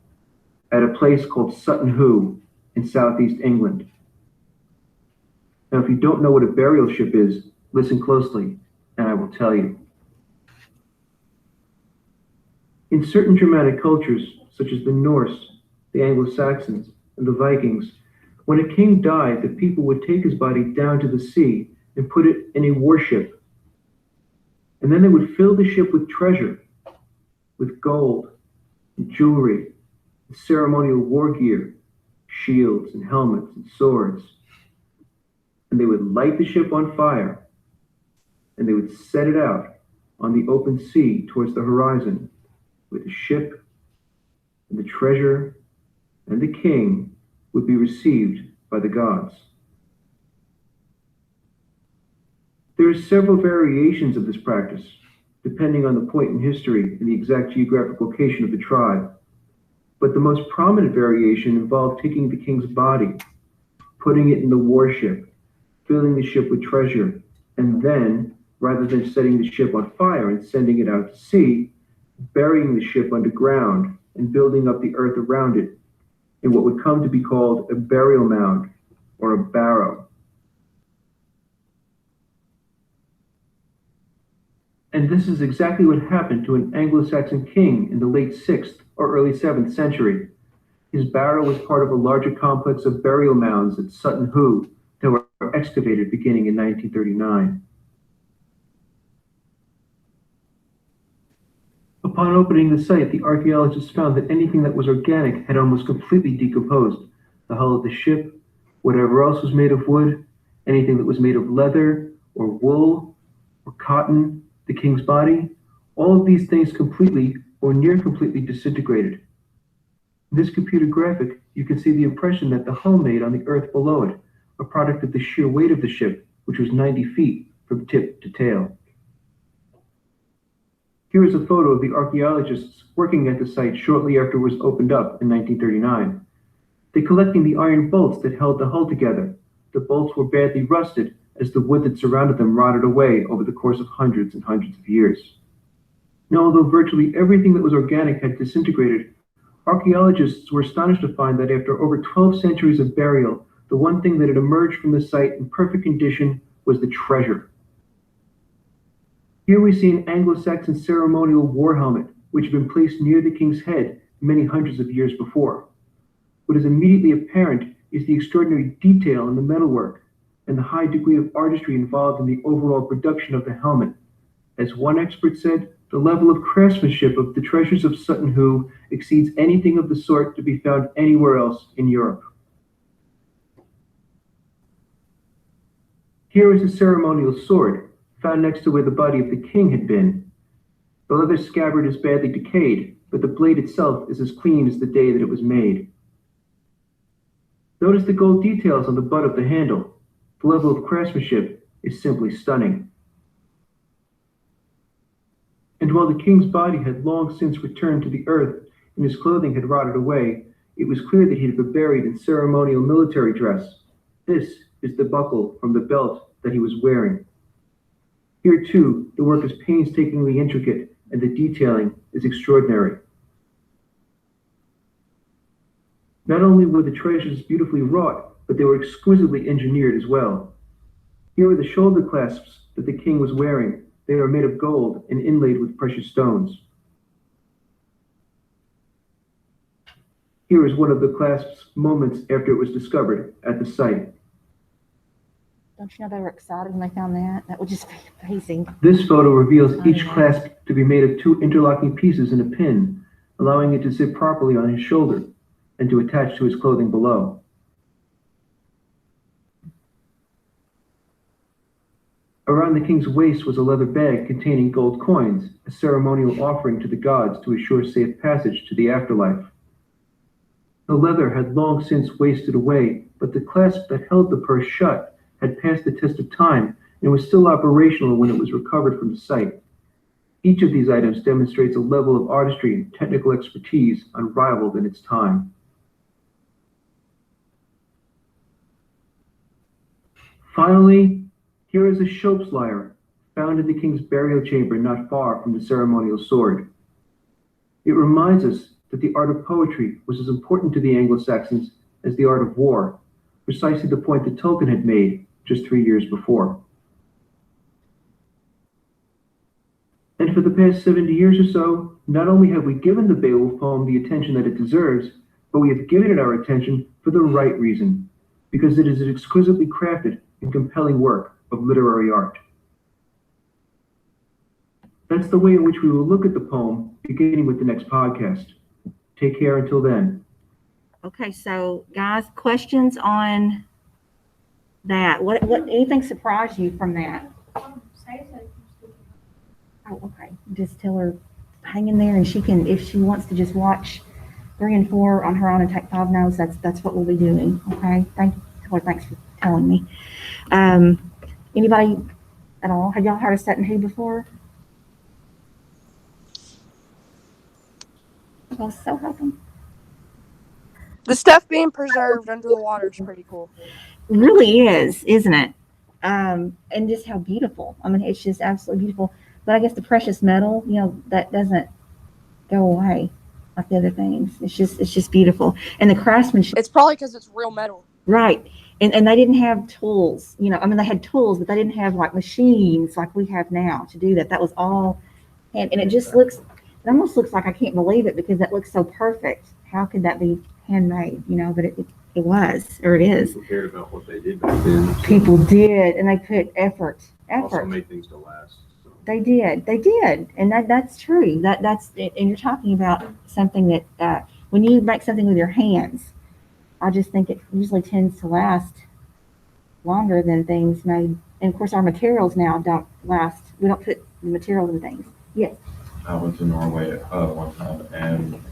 at a place called Sutton Hoo in southeast England. Now, if you don't know what a burial ship is, listen closely, and I will tell you. In certain Germanic cultures, such as the Norse, the Anglo-Saxons, and the Vikings, when a king died, the people would take his body down to the sea and put it in a warship. And then they would fill the ship with treasure, with gold, and jewelry, and ceremonial war gear, shields and helmets and swords. And they would light the ship on fire, and they would set it out on the open sea towards the horizon, with the ship and the treasure and the king would be received by the gods. There are several variations of this practice, depending on the point in history and the exact geographic location of the tribe. But the most prominent variation involved taking the king's body, putting it in the warship, filling the ship with treasure, and then, rather than setting the ship on fire and sending it out to sea, burying the ship underground and building up the earth around it in what would come to be called a burial mound or a barrow. And this is exactly what happened to an Anglo-Saxon king in the late 6th or early 7th century. His barrow was part of a larger complex of burial mounds at Sutton Hoo that were excavated beginning in 1939. Upon opening the site, the archaeologists found that anything that was organic had almost completely decomposed. The hull of the ship, whatever else was made of wood, anything that was made of leather or wool or cotton, the king's body, all of these things completely or near completely disintegrated. In this computer graphic, you can see the impression that the hull made on the earth below it, a product of the sheer weight of the ship, which was 90 feet from tip to tail. Here is a photo of the archaeologists working at the site shortly after it was opened up in 1939. They're collecting the iron bolts that held the hull together. The bolts were badly rusted as the wood that surrounded them rotted away over the course of hundreds and hundreds of years. Now, although virtually everything that was organic had disintegrated, archaeologists were astonished to find that after over 12 centuries of burial, the one thing that had emerged from the site in perfect condition was the treasure. Here we see an Anglo-Saxon ceremonial war helmet, which had been placed near the king's head many hundreds of years before. What is immediately apparent is the extraordinary detail in the metalwork and the high degree of artistry involved in the overall production of the helmet. As one expert said, the level of craftsmanship of the treasures of Sutton Hoo exceeds anything of the sort to be found anywhere else in Europe. Here is a ceremonial sword, found next to where the body of the king had been. The leather scabbard is badly decayed, but the blade itself is as clean as the day that it was made. Notice the gold details on the butt of the handle. The level of craftsmanship is simply stunning. And while the king's body had long since returned to the earth and his clothing had rotted away, it was clear that he had been buried in ceremonial military dress. This is the buckle from the belt that he was wearing. Here, too, the work is painstakingly intricate, and the detailing is extraordinary. Not only were the treasures beautifully wrought, but they were exquisitely engineered as well. Here are the shoulder clasps that the king was wearing. They are made of gold and inlaid with precious stones. Here is one of the clasps moments after it was discovered at the site. Don't you know they were excited when they found that? That would just be amazing. This photo reveals each clasp to be made of 2 interlocking pieces and a pin, allowing it to sit properly on his shoulder and to attach to his clothing below. Around the king's waist was a leather bag containing gold coins, a ceremonial offering to the gods to assure safe passage to the afterlife. The leather had long since wasted away, but the clasp that held the purse shut had passed the test of time and was still operational when it was recovered from the site. Each of these items demonstrates a level of artistry and technical expertise unrivaled in its time. Finally, here is a Schoep's lyre, found in the king's burial chamber not far from the ceremonial sword. It reminds us that the art of poetry was as important to the Anglo-Saxons as the art of war, precisely the point that Tolkien had made just 3 years before. And for the past 70 years or so, not only have we given the Beowulf poem the attention that it deserves, but we have given it our attention for the right reason, because it is an exquisitely crafted and compelling work of literary art. That's the way in which we will look at the poem, beginning with the next podcast. Take care until then. Okay, so guys, questions on that? What anything surprised you from that? Oh, okay. Just tell her hang in there, and she can, if she wants to just watch 3 and 4 on her own and take 5 notes, that's what we'll be doing. Okay. Thank you. Tell her thanks for telling me. Anybody at all? Have y'all heard of Sutton Hoo before? I was so hoping. The stuff being preserved under the water is pretty cool. It really is, isn't it? And just how beautiful. I mean, it's just absolutely beautiful. But I guess the precious metal, that doesn't go away like the other things. It's just beautiful. And the craftsmanship. It's probably because it's real metal. Right. And they didn't have tools, I mean, they had tools, but they didn't have like machines like we have now to do that. That was all hand. And it almost looks like I can't believe it because that looks so perfect. How could that be handmade, but it was, or it is. People cared about what they did back then. So People did, and they put effort. also made things to last. So. They did, and that's true. That's it. And you're talking about something that when you make something with your hands, I just think it usually tends to last longer than things made. And of course, our materials now don't last. We don't put the materials in things. Yes. I went to Norway one time, and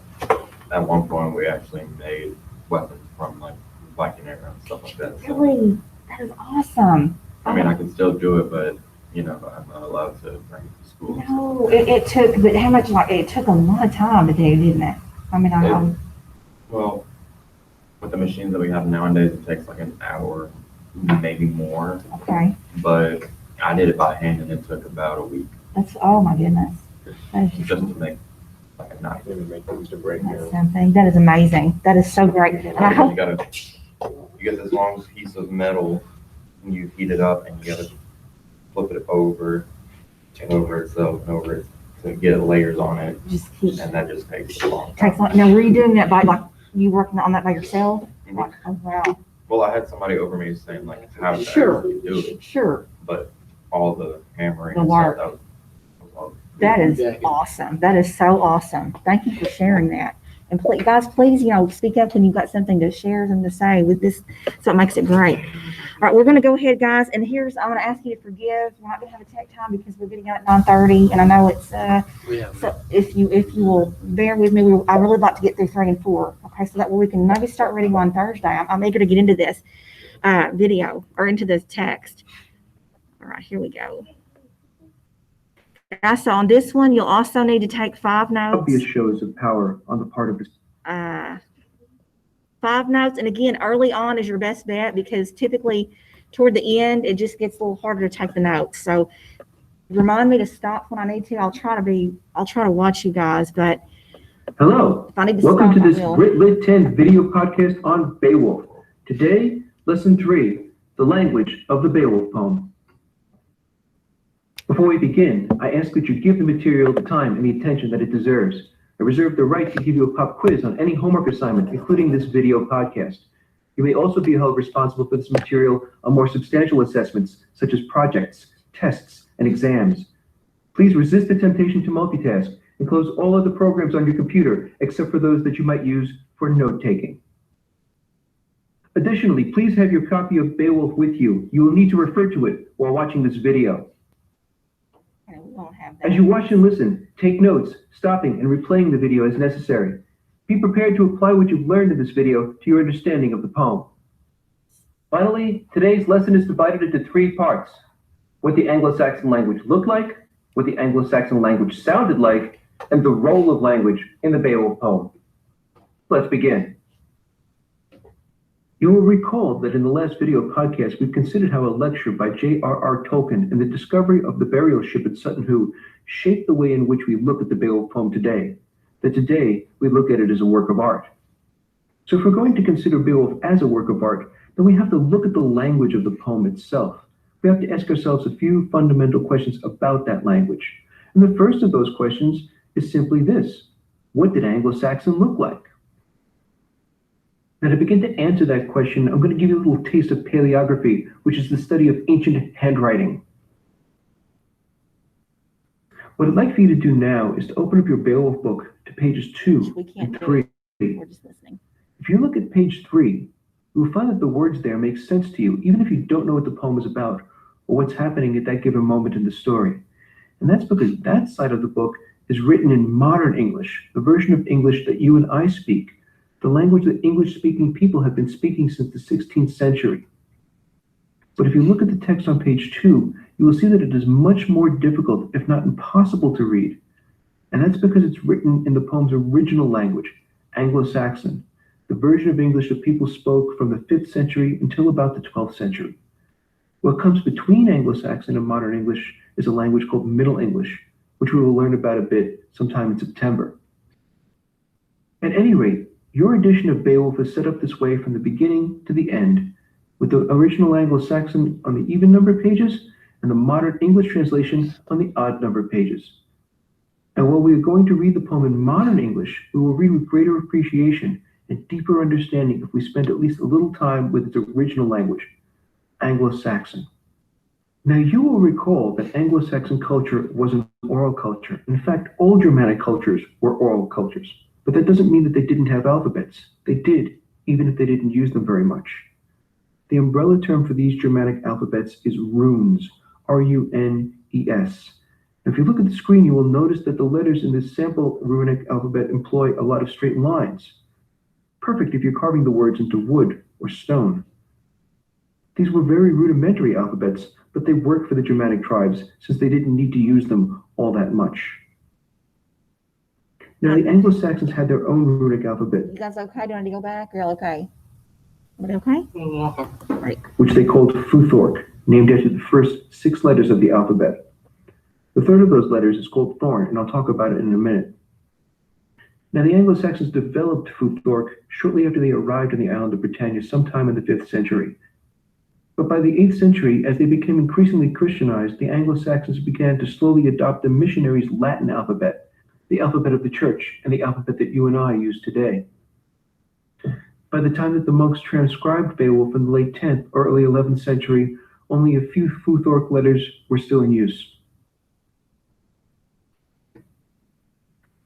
at one point we actually made weapons from like Viking era and stuff like that. So, Really, that is awesome. I mean, I can still do it, but I'm not allowed to bring it to school. No, it took, but how much? Like it took a lot of time to do, didn't it? I mean, Well, with the machines that we have nowadays, it takes like an hour, maybe more. okay. But I did it by hand, and it took about a week Oh my goodness. That is just to make like a knife. Maybe make things to break that's down. something. That is amazing. That is so great. And I hope You get this long piece of metal, and you heat it up, and you gotta flip it over and over itself and over it to get layers on it, just keep. and that just takes a long Takes time. like, now, were you doing that by like you working on that by yourself? Mhm. Like, oh wow. Well, I had somebody over me saying like how to Sure. actually do it, Sure. but all the hammering The and work. stuff, that was all. That is Yeah. awesome. That is so awesome. Thank you for sharing that. And please, guys, please, speak up when you've got something to share and to say with this. So it makes it great. All right, we're going to go ahead, guys. And I'm going to ask you to forgive. We're not going to have a tech time because we're getting out at 9:30, and I know it's. Yeah. So if you will bear with me, I really like to get through 3 and 4. Okay, so that way we can maybe start reading on Thursday. I'm eager to get into this video or into this text. All right, here we go. Guys, so on this one, you'll also need to take 5 notes. Obvious shows of power on the part of the 5 notes, and again, early on is your best bet because typically toward the end it just gets a little harder to take the notes. So remind me to stop when I need to. I'll try to watch you guys, but Hello. if I need to Welcome stop, to this I will. Grit Lit 10 video podcast on Beowulf. Today, lesson 3, the language of the Beowulf poem. Before we begin, I ask that you give the material the time and the attention that it deserves. I reserve the right to give you a pop quiz on any homework assignment, including this video podcast. You may also be held responsible for this material on more substantial assessments, such as projects, tests, and exams. Please resist the temptation to multitask and close all other programs on your computer, except for those that you might use for note-taking. Additionally, please have your copy of Beowulf with you. You will need to refer to it while watching this video. We won't have that. As you watch and listen, take notes, stopping and replaying the video as necessary. Be prepared to apply what you've learned in this video to your understanding of the poem. Finally, today's lesson is divided into 3 parts: what the Anglo-Saxon language looked like, what the Anglo-Saxon language sounded like, and the role of language in the Beowulf poem. Let's begin. You will recall that in the last video podcast, we considered how a lecture by J.R.R. Tolkien and the discovery of the burial ship at Sutton Hoo shaped the way in which we look at the Beowulf poem today, that today we look at it as a work of art. So if we're going to consider Beowulf as a work of art, then we have to look at the language of the poem itself. We have to ask ourselves a few fundamental questions about that language. And the first of those questions is simply this: what did Anglo-Saxon look like? Now, to begin to answer that question, I'm going to give you a little taste of paleography, which is the study of ancient handwriting. What I'd like for you to do now is to open up your Beowulf book to pages 2 We can't and do 3. it. We're just listening. If you look at page 3, you will find that the words there make sense to you, even if you don't know what the poem is about or what's happening at that given moment in the story. And that's because that side of the book is written in modern English, the version of English that you and I speak, the language that English-speaking people have been speaking since the 16th century. But if you look at the text on page 2, you will see that it is much more difficult, if not impossible, to read. And that's because it's written in the poem's original language, Anglo-Saxon, the version of English that people spoke from the 5th century until about the 12th century. What comes between Anglo-Saxon and modern English is a language called Middle English, which we will learn about a bit sometime in September. At any rate, your edition of Beowulf is set up this way from the beginning to the end, with the original Anglo-Saxon on the even number pages and the modern English translation on the odd number pages. And while we are going to read the poem in modern English, we will read with greater appreciation and deeper understanding if we spend at least a little time with its original language, Anglo-Saxon. Now you will recall that Anglo-Saxon culture was an oral culture. In fact, all Germanic cultures were oral cultures. But that doesn't mean that they didn't have alphabets. They did, even if they didn't use them very much. The umbrella term for these Germanic alphabets is runes, R-U-N-E-S. If you look at the screen, you will notice that the letters in this sample runic alphabet employ a lot of straight lines. Perfect if you're carving the words into wood or stone. These were very rudimentary alphabets, but they worked for the Germanic tribes since they didn't need to use them all that much. Now, the Anglo-Saxons had their own runic alphabet. You guys okay? Do you want to go back? You're okay? Okay? Which they called Futhorc, named after the first 6 letters of the alphabet. The third of those letters is called Thorn, and I'll talk about it in a minute. Now, the Anglo-Saxons developed Futhorc shortly after they arrived on the island of Britannia sometime in the 5th century. But by the 8th century, as they became increasingly Christianized, the Anglo-Saxons began to slowly adopt the missionaries' Latin alphabet, the alphabet of the church, and the alphabet that you and I use today. By the time that the monks transcribed Beowulf in the late 10th or early 11th century, only a few Futhorc letters were still in use.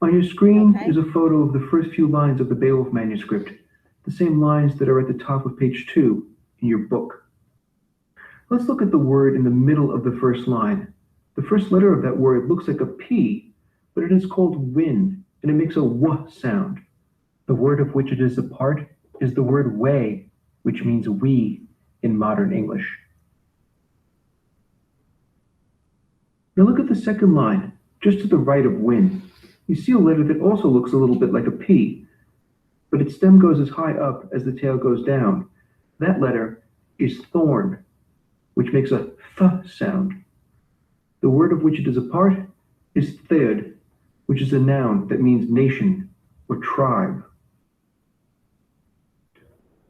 On your screen is a photo of the first few lines of the Beowulf manuscript, the same lines that are at the top of page 2 in your book. Let's look at the word in the middle of the first line. The first letter of that word looks like a P, but it is called win, and it makes a W sound. The word of which it is a part is the word way, which means we in modern English. Now look at the second line, just to the right of win. You see a letter that also looks a little bit like a P, but its stem goes as high up as the tail goes down. That letter is thorn, which makes a th sound. The word of which it is a part is theod, which is a noun that means nation or tribe.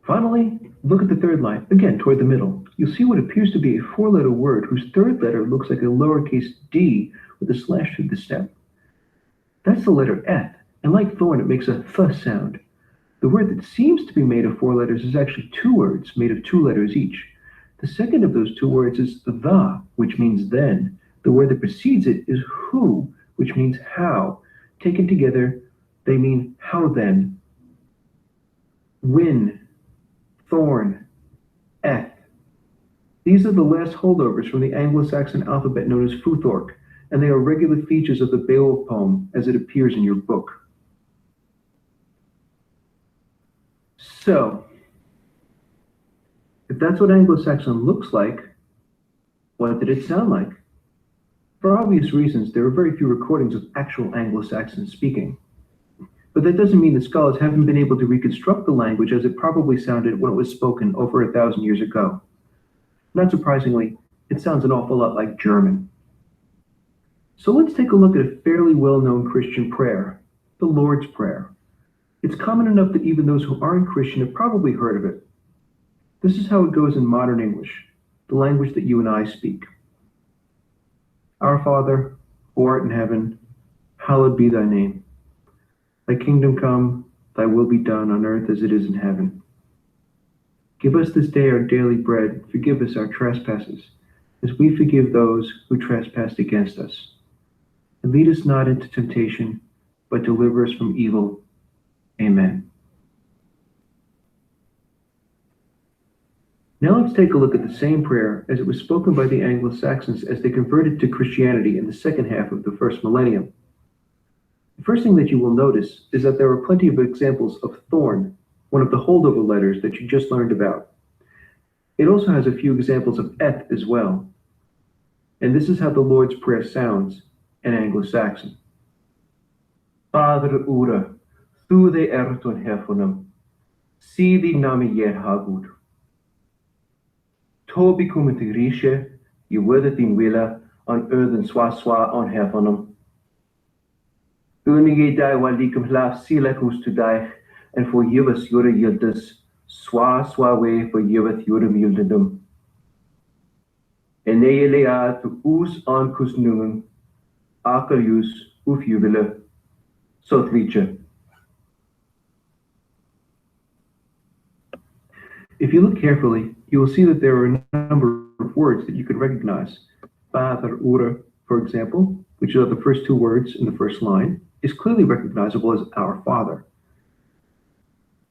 Finally, look at the third line, again toward the middle. You'll see what appears to be a 4-letter word whose third letter looks like a lowercase d with a slash through the stem. That's the letter eth, and like thorn, it makes a th sound. The word that seems to be made of 4 letters is actually 2 words made of 2 letters each. The second of those 2 words is the, which means then. The word that precedes it is who, which means how. Taken together, they mean how then. Win, thorn, eth. These are the last holdovers from the Anglo-Saxon alphabet known as Futhorc, and they are regular features of the Beowulf poem as it appears in your book. So, if that's what Anglo-Saxon looks like, what did it sound like? For obvious reasons, there are very few recordings of actual Anglo-Saxon speaking. But that doesn't mean that scholars haven't been able to reconstruct the language as it probably sounded when it was spoken over 1,000 years ago. Not surprisingly, it sounds an awful lot like German. So let's take a look at a fairly well-known Christian prayer, the Lord's Prayer. It's common enough that even those who aren't Christian have probably heard of it. This is how it goes in modern English, the language that you and I speak. Our Father, who art in heaven, hallowed be thy name. Thy kingdom come, thy will be done on earth as it is in heaven. Give us this day our daily bread, forgive us our trespasses, as we forgive those who trespass against us. And lead us not into temptation, but deliver us from evil. Amen. Now let's take a look at the same prayer as it was spoken by the Anglo-Saxons as they converted to Christianity in the second half of the first millennium. The first thing that you will notice is that there are plenty of examples of thorn, one of the holdover letters that you just learned about. It also has a few examples of eth as well. And this is how the Lord's Prayer sounds in Anglo-Saxon. Father ura, thu de erton hefunum, si di nami yer hagud. Toby kommer till Rische, je wordt din willa, an öden swa an heavenum. Unige die while die laaf zielig hoes to die, en voor jewes jure yildes, swa way for jewet jure mildedum. En nee lea to oes an kus nungen, akel jus uf jubile, sot liedje. If you look carefully, you will see that there are a number of words that you could recognize. Vader ure, for example, which are the first two words in the first line, is clearly recognizable as our Father.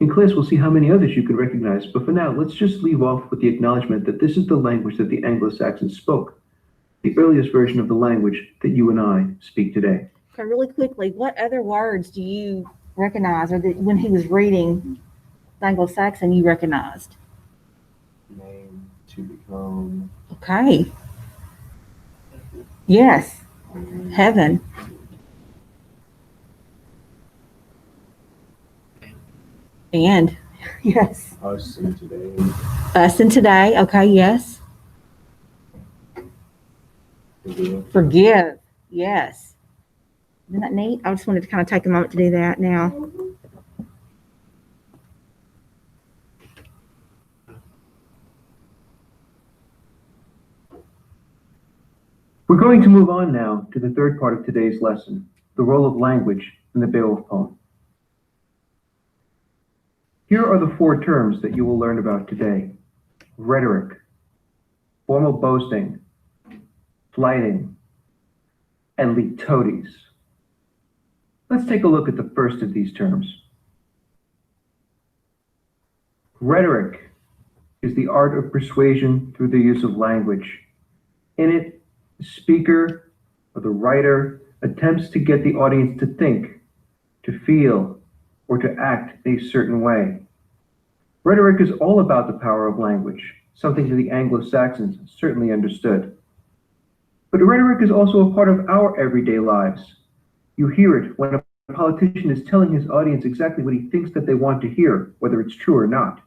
In class, we'll see how many others you can recognize, but for now, let's just leave off with the acknowledgement that this is the language that the Anglo-Saxons spoke, the earliest version of the language that you and I speak today. Okay, really quickly, what other words do you recognize, or that when he was reading Anglo-Saxon you recognized? Name, to become. Okay. Yes. Heaven. And yes. Us and today. Us and today. Okay, yes. Forgive. Yes. Isn't that neat? I just wanted to kind of take a moment to do that now. We're going to move on now to the third part of today's lesson, the role of language in the Beowulf poem. Here are the four terms that you will learn about today: rhetoric, formal boasting, flighting, and litotes. Let's take a look at the first of these terms. Rhetoric is the art of persuasion through the use of language. In it, the speaker or the writer attempts to get the audience to think, to feel, or to act a certain way. Rhetoric is all about the power of language, something that the Anglo-Saxons certainly understood. But rhetoric is also a part of our everyday lives. You hear it when a politician is telling his audience exactly what he thinks that they want to hear, whether it's true or not.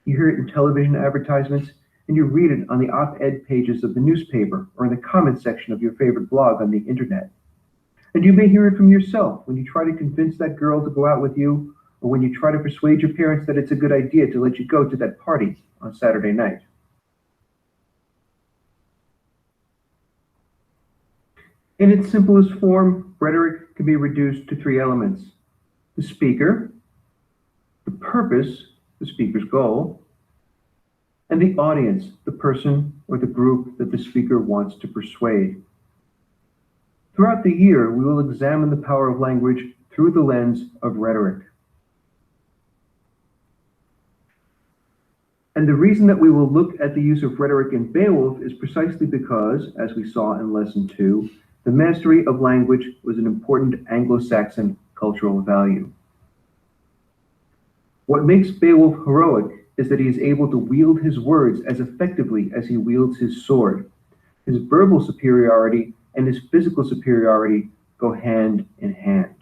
You hear it in television advertisements, and you read it on the op-ed pages of the newspaper or in the comment section of your favorite blog on the internet. And you may hear it from yourself when you try to convince that girl to go out with you, or when you try to persuade your parents that it's a good idea to let you go to that party on Saturday night. In its simplest form, rhetoric can be reduced to three elements: the speaker, the purpose, the speaker's goal, and the audience, the person or the group that the speaker wants to persuade. Throughout the year, we will examine the power of language through the lens of rhetoric. And the reason that we will look at the use of rhetoric in Beowulf is precisely because, as we saw in Lesson 2, the mastery of language was an important Anglo-Saxon cultural value. What makes Beowulf heroic is that he is able to wield his words as effectively as he wields his sword. His verbal superiority and his physical superiority go hand in hand.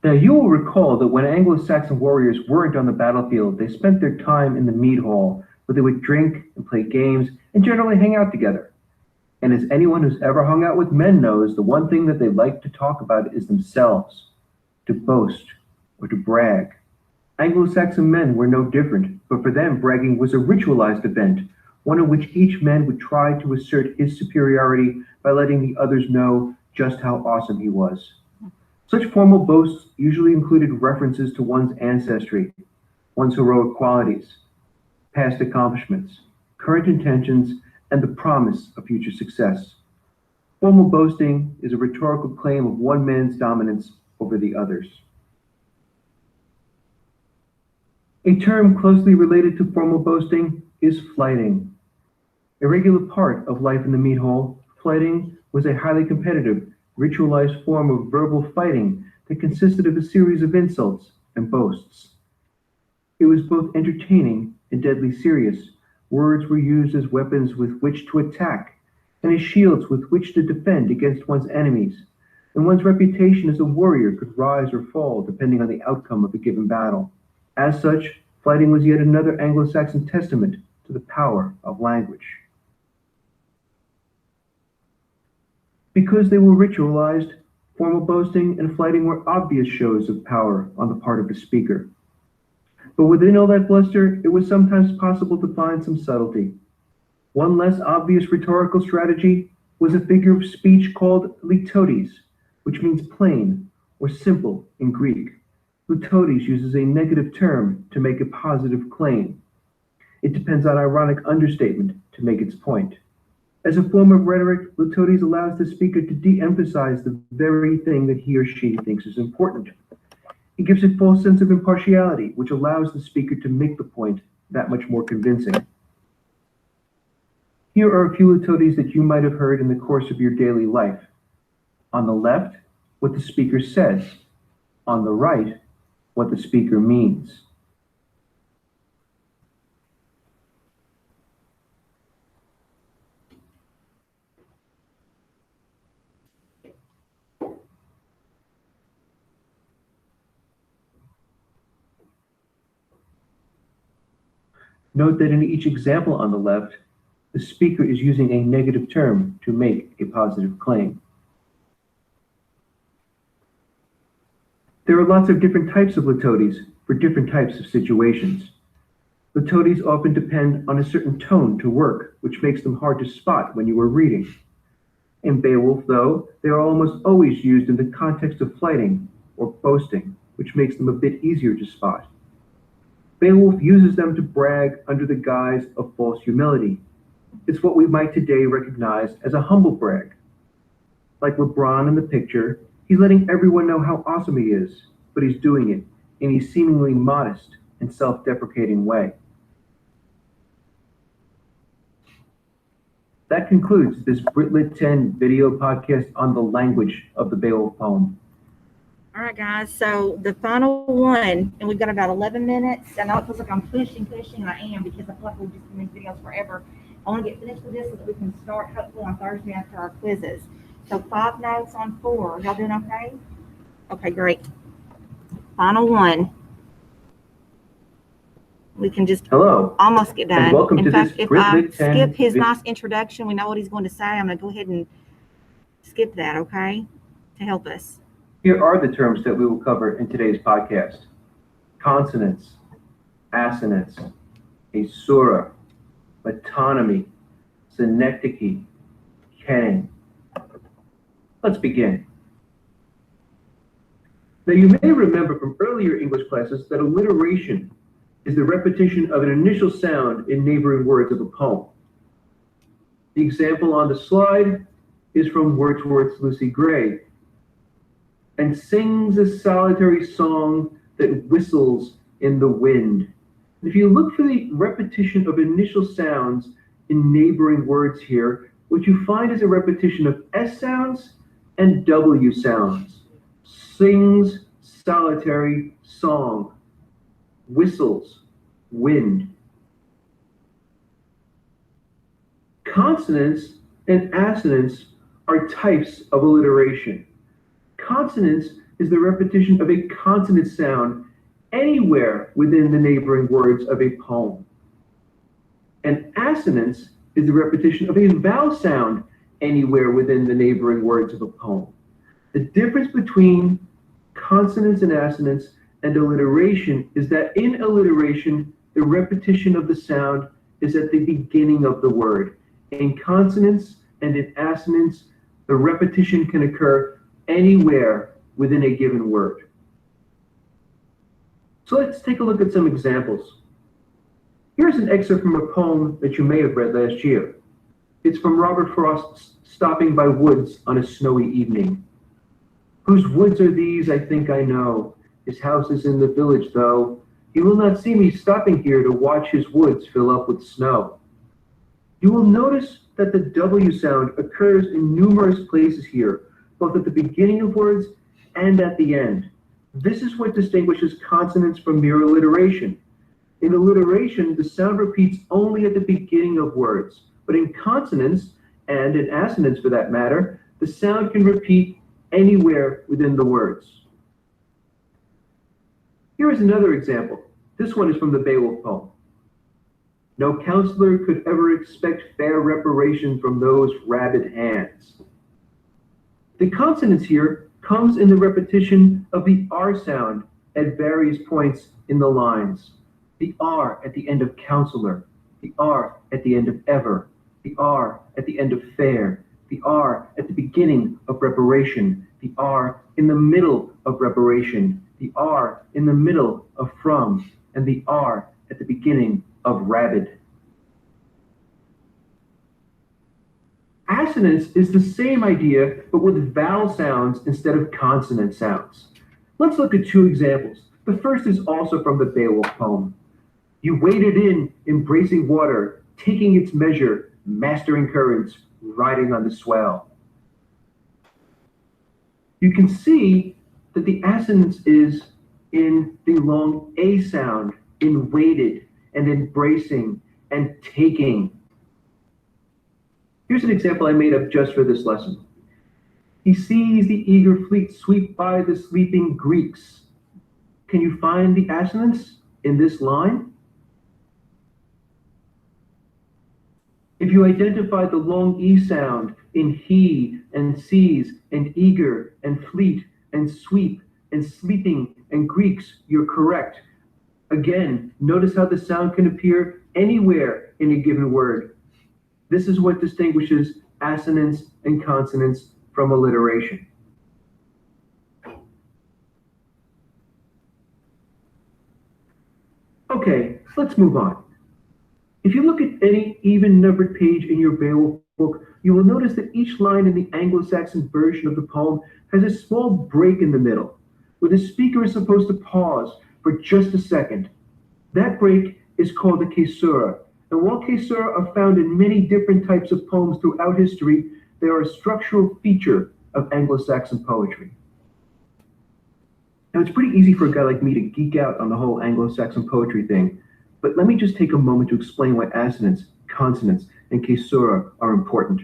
Now, you will recall that when Anglo-Saxon warriors weren't on the battlefield, they spent their time in the mead hall, where they would drink and play games and generally hang out together. And as anyone who's ever hung out with men knows, the one thing that they like to talk about is themselves, to boast or to brag. Anglo-Saxon men were no different, but for them, bragging was a ritualized event, one in which each man would try to assert his superiority by letting the others know just how awesome he was. Such formal boasts usually included references to one's ancestry, one's heroic qualities, past accomplishments, current intentions, and the promise of future success. Formal boasting is a rhetorical claim of one man's dominance over the others. A term closely related to formal boasting is flighting. A regular part of life in the mead hall, flighting was a highly competitive, ritualized form of verbal fighting that consisted of a series of insults and boasts. It was both entertaining and deadly serious. Words were used as weapons with which to attack and as shields with which to defend against one's enemies, and one's reputation as a warrior could rise or fall depending on the outcome of a given battle. As such, flighting was yet another Anglo-Saxon testament to the power of language. Because they were ritualized, formal boasting and flighting were obvious shows of power on the part of the speaker. But within all that bluster, it was sometimes possible to find some subtlety. One less obvious rhetorical strategy was a figure of speech called litotes, which means plain or simple in Greek. Litotes uses a negative term to make a positive claim. It depends on ironic understatement to make its point. As a form of rhetoric, litotes allows the speaker to de-emphasize the very thing that he or she thinks is important. It gives a false sense of impartiality, which allows the speaker to make the point that much more convincing. Here are a few litotes that you might have heard in the course of your daily life. On the left, what the speaker says. On the right, what the speaker means. Note that in each example on the left, the speaker is using a negative term to make a positive claim. There are lots of different types of litotes for different types of situations. Litotes often depend on a certain tone to work, which makes them hard to spot when you are reading. In Beowulf, though, they are almost always used in the context of flighting or boasting, which makes them a bit easier to spot. Beowulf uses them to brag under the guise of false humility. It's what we might today recognize as a humble brag. Like LeBron in the picture, he's letting everyone know how awesome he is, but he's doing it in a seemingly modest and self-deprecating way. That concludes this Britlit 10 video podcast on the language of the Beowulf poem. All right, guys, so the final one, and we've got about 11 minutes. I know it feels like I'm pushing, and I am, because I feel like we've just been doing videos forever. I want to get finished with this so that we can start hopefully on Thursday after our quizzes. So 5 notes on 4. Y'all doing okay? Okay, great. Final one. We can just almost get done. Welcome in to fact, this if I Britlit 10 skip his nice introduction, we know what he's going to say. I'm going to go ahead and skip that, okay, to help us. Here are the terms that we will cover in today's podcast. Consonants, assonants, asura, metonymy, synecdoche, kenning. Let's begin. Now, you may remember from earlier English classes that alliteration is the repetition of an initial sound in neighboring words of a poem. The example on the slide is from Wordsworth's Lucy Gray, and sings a solitary song that whistles in the wind. And if you look for the repetition of initial sounds in neighboring words here, what you find is a repetition of S sounds and W sounds. Sings, solitary, song. Whistles, wind. Consonants and assonants are types of alliteration. Consonants is the repetition of a consonant sound anywhere within the neighboring words of a poem. And assonance is the repetition of a vowel sound anywhere within the neighboring words of a poem. The difference between consonants and assonants and alliteration is that in alliteration, the repetition of the sound is at the beginning of the word. In consonants and in assonants, the repetition can occur anywhere within a given word. So let's take a look at some examples. Here's an excerpt from a poem that you may have read last year. It's from Robert Frost's Stopping by Woods on a Snowy Evening. Whose woods are these? I think I know. His house is in the village, though. He will not see me stopping here to watch his woods fill up with snow. You will notice that the W sound occurs in numerous places here, both at the beginning of words and at the end. This is what distinguishes consonants from mere alliteration. In alliteration, the sound repeats only at the beginning of words, but in consonants, and in assonants for that matter, the sound can repeat anywhere within the words. Here is another example. This one is from the Beowulf poem. No counselor could ever expect fair reparation from those rabid hands. The consonance here comes in the repetition of the R sound at various points in the lines. The R at the end of counselor, the R at the end of ever, the R at the end of fair, the R at the beginning of reparation, the R in the middle of reparation, the R in the middle of from, and the R at the beginning of rabid. Assonance is the same idea, but with vowel sounds instead of consonant sounds. Let's look at two examples. The first is also from the Beowulf poem. You waded in, embracing water, taking its measure, mastering currents, riding on the swell. You can see that the assonance is in the long A sound, in waded and embracing and taking. Here's an example I made up just for this lesson. He sees the eager fleet sweep by the sleeping Greeks. Can you find the assonance in this line? If you identify the long E sound in he and sees and eager and fleet and sweep and sleeping and Greeks, you're correct. Again, notice how the sound can appear anywhere in a given word. This is what distinguishes assonance and consonance from alliteration. Okay, let's move on. If you look at any even-numbered page in your Beowulf book, you will notice that each line in the Anglo-Saxon version of the poem has a small break in the middle, where the speaker is supposed to pause for just a second. That break is called the caesura, and while caesura are found in many different types of poems throughout history, they are a structural feature of Anglo-Saxon poetry. Now, it's pretty easy for a guy like me to geek out on the whole Anglo-Saxon poetry thing, but let me just take a moment to explain why assonance, consonants, and caesura are important.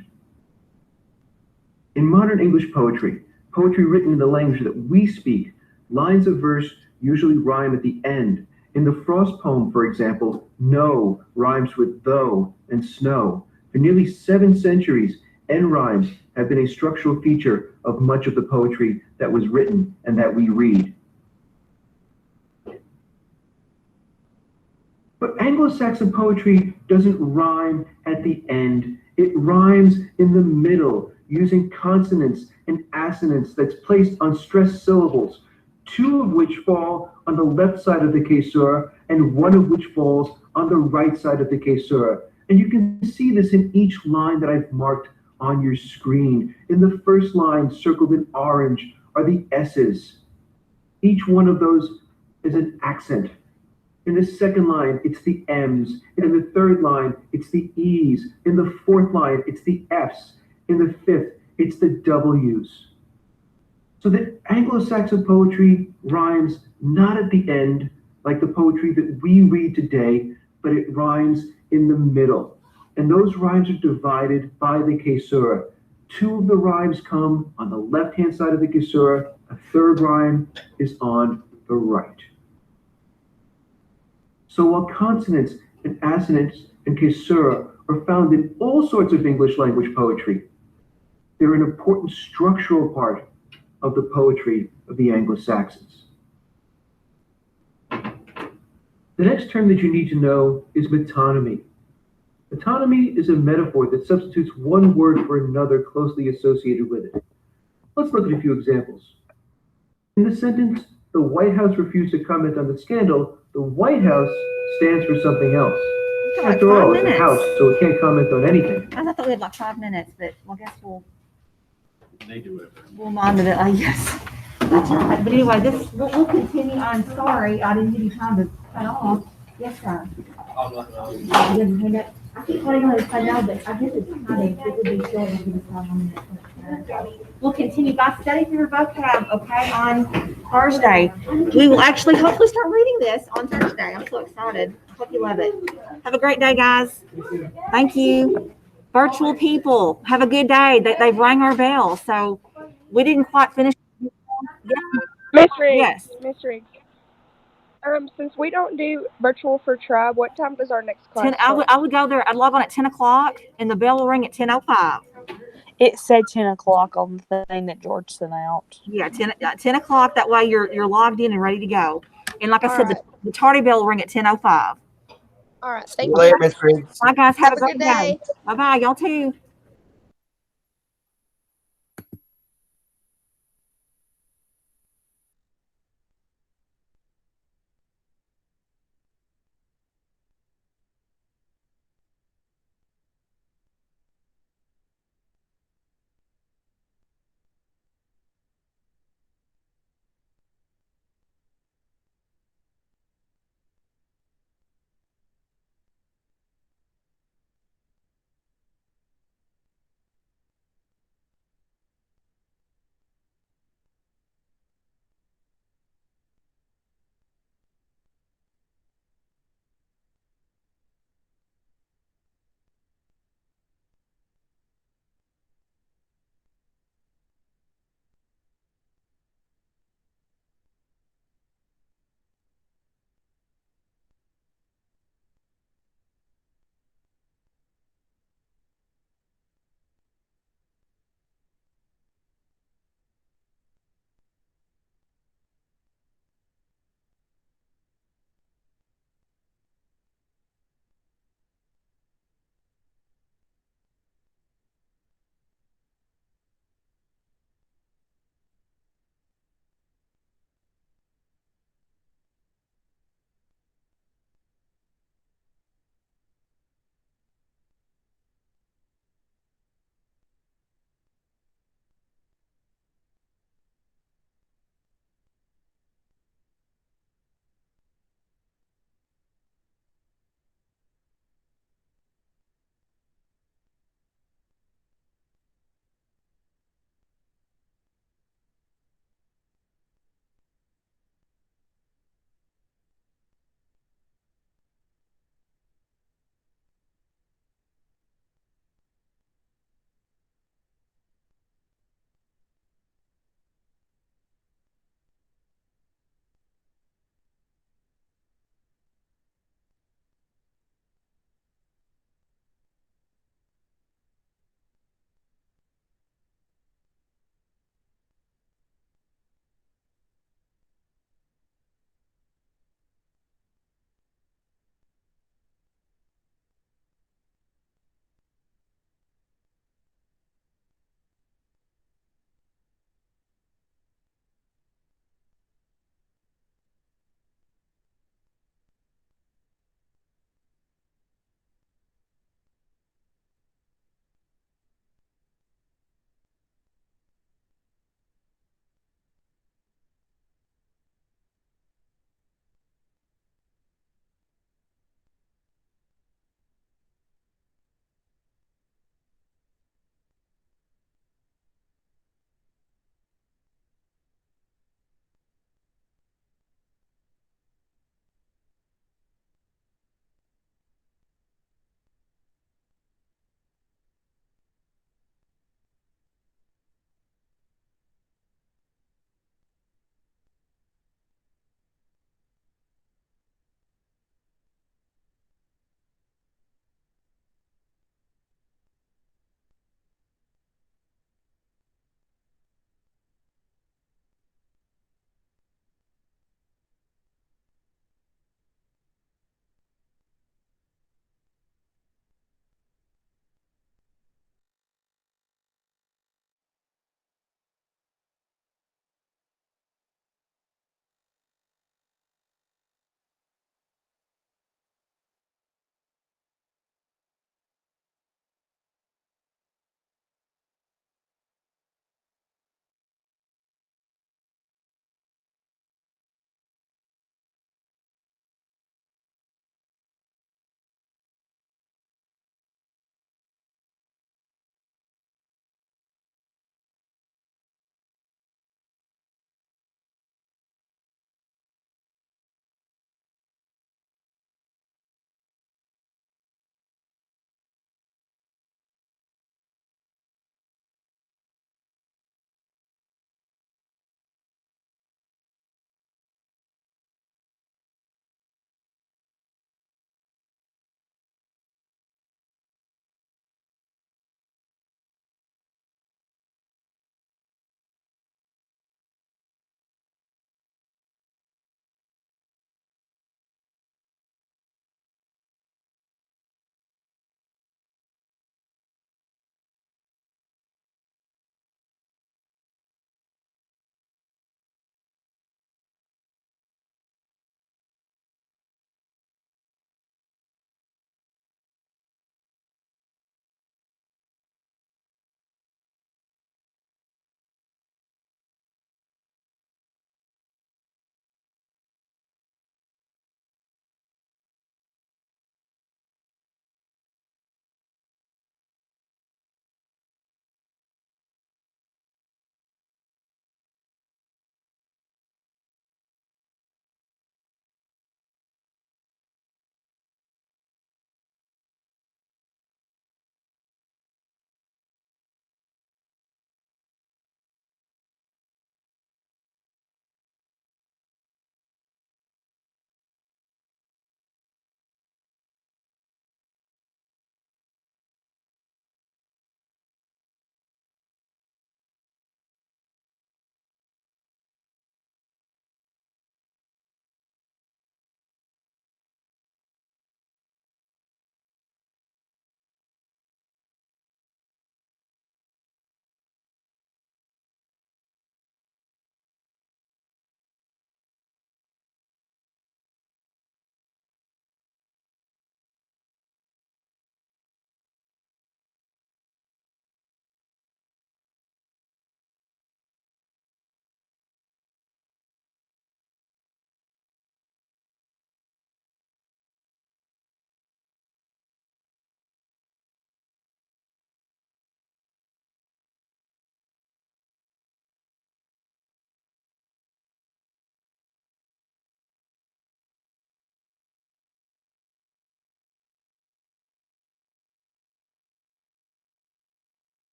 In modern English poetry, poetry written in the language that we speak, lines of verse usually rhyme at the end. In the Frost poem, for example, no rhymes with though and snow. For nearly 7 centuries, end rhymes have been a structural feature of much of the poetry that was written and that we read. But Anglo-Saxon poetry doesn't rhyme at the end. It rhymes in the middle, using consonants and assonance that's placed on stressed syllables, 2 of which fall on the left side of the caesura and 1 of which falls on the right side of the caesura. And you can see this in each line that I've marked on your screen. In the first line, circled in orange, are the S's. Each one of those is an accent. In the second line, it's the M's. In the third line, it's the E's. In the fourth line, it's the F's. In the fifth, it's the W's. So that Anglo-Saxon poetry rhymes not at the end, like the poetry that we read today, but it rhymes in the middle. And those rhymes are divided by the caesura. 2 of the rhymes come on the left-hand side of the caesura. A third rhyme is on the right. So while consonants and assonance and caesura are found in all sorts of English language poetry, they're an important structural part of the poetry of the Anglo-Saxons. The next term that you need to know is metonymy. Metonymy is a metaphor that substitutes one word for another closely associated with it. Let's look at a few examples. In the sentence, the White House refused to comment on the scandal, the White House stands for something else. After all, it's a house, so it can't comment on anything. I thought we had like 5 minutes, but I guess They do it. we'll monitor it. Yes. But anyway, we'll continue on. Sorry, I didn't give you time to cut off. Yes, sir. I keep putting on this, I know, but I guess it's kind of, it would be short if it was 5 minutes. We'll continue by study through vocab, okay, on Thursday. We will actually hopefully start reading this on Thursday. I'm so excited. Hope you love it. Have a great day, guys. Thank you. Virtual people, have a good day. They've rang our bell, so we didn't quite finish. Miss Riggs. Yes. Miss Riggs. Since we don't do virtual for Tribe, what time does our next class 10, I start? would go there, I'd log on at 10 o'clock and the bell will ring at 10:05. It said 10 o'clock on the thing that George sent out. Yeah, 10 o'clock. That way you're logged in and ready to go. And like I said, Alright. the tardy bell will ring at 10:05. All right. See Thank you you. later, Miss Griggs. Bye guys, have a Have a great good day. day. Bye bye, y'all too.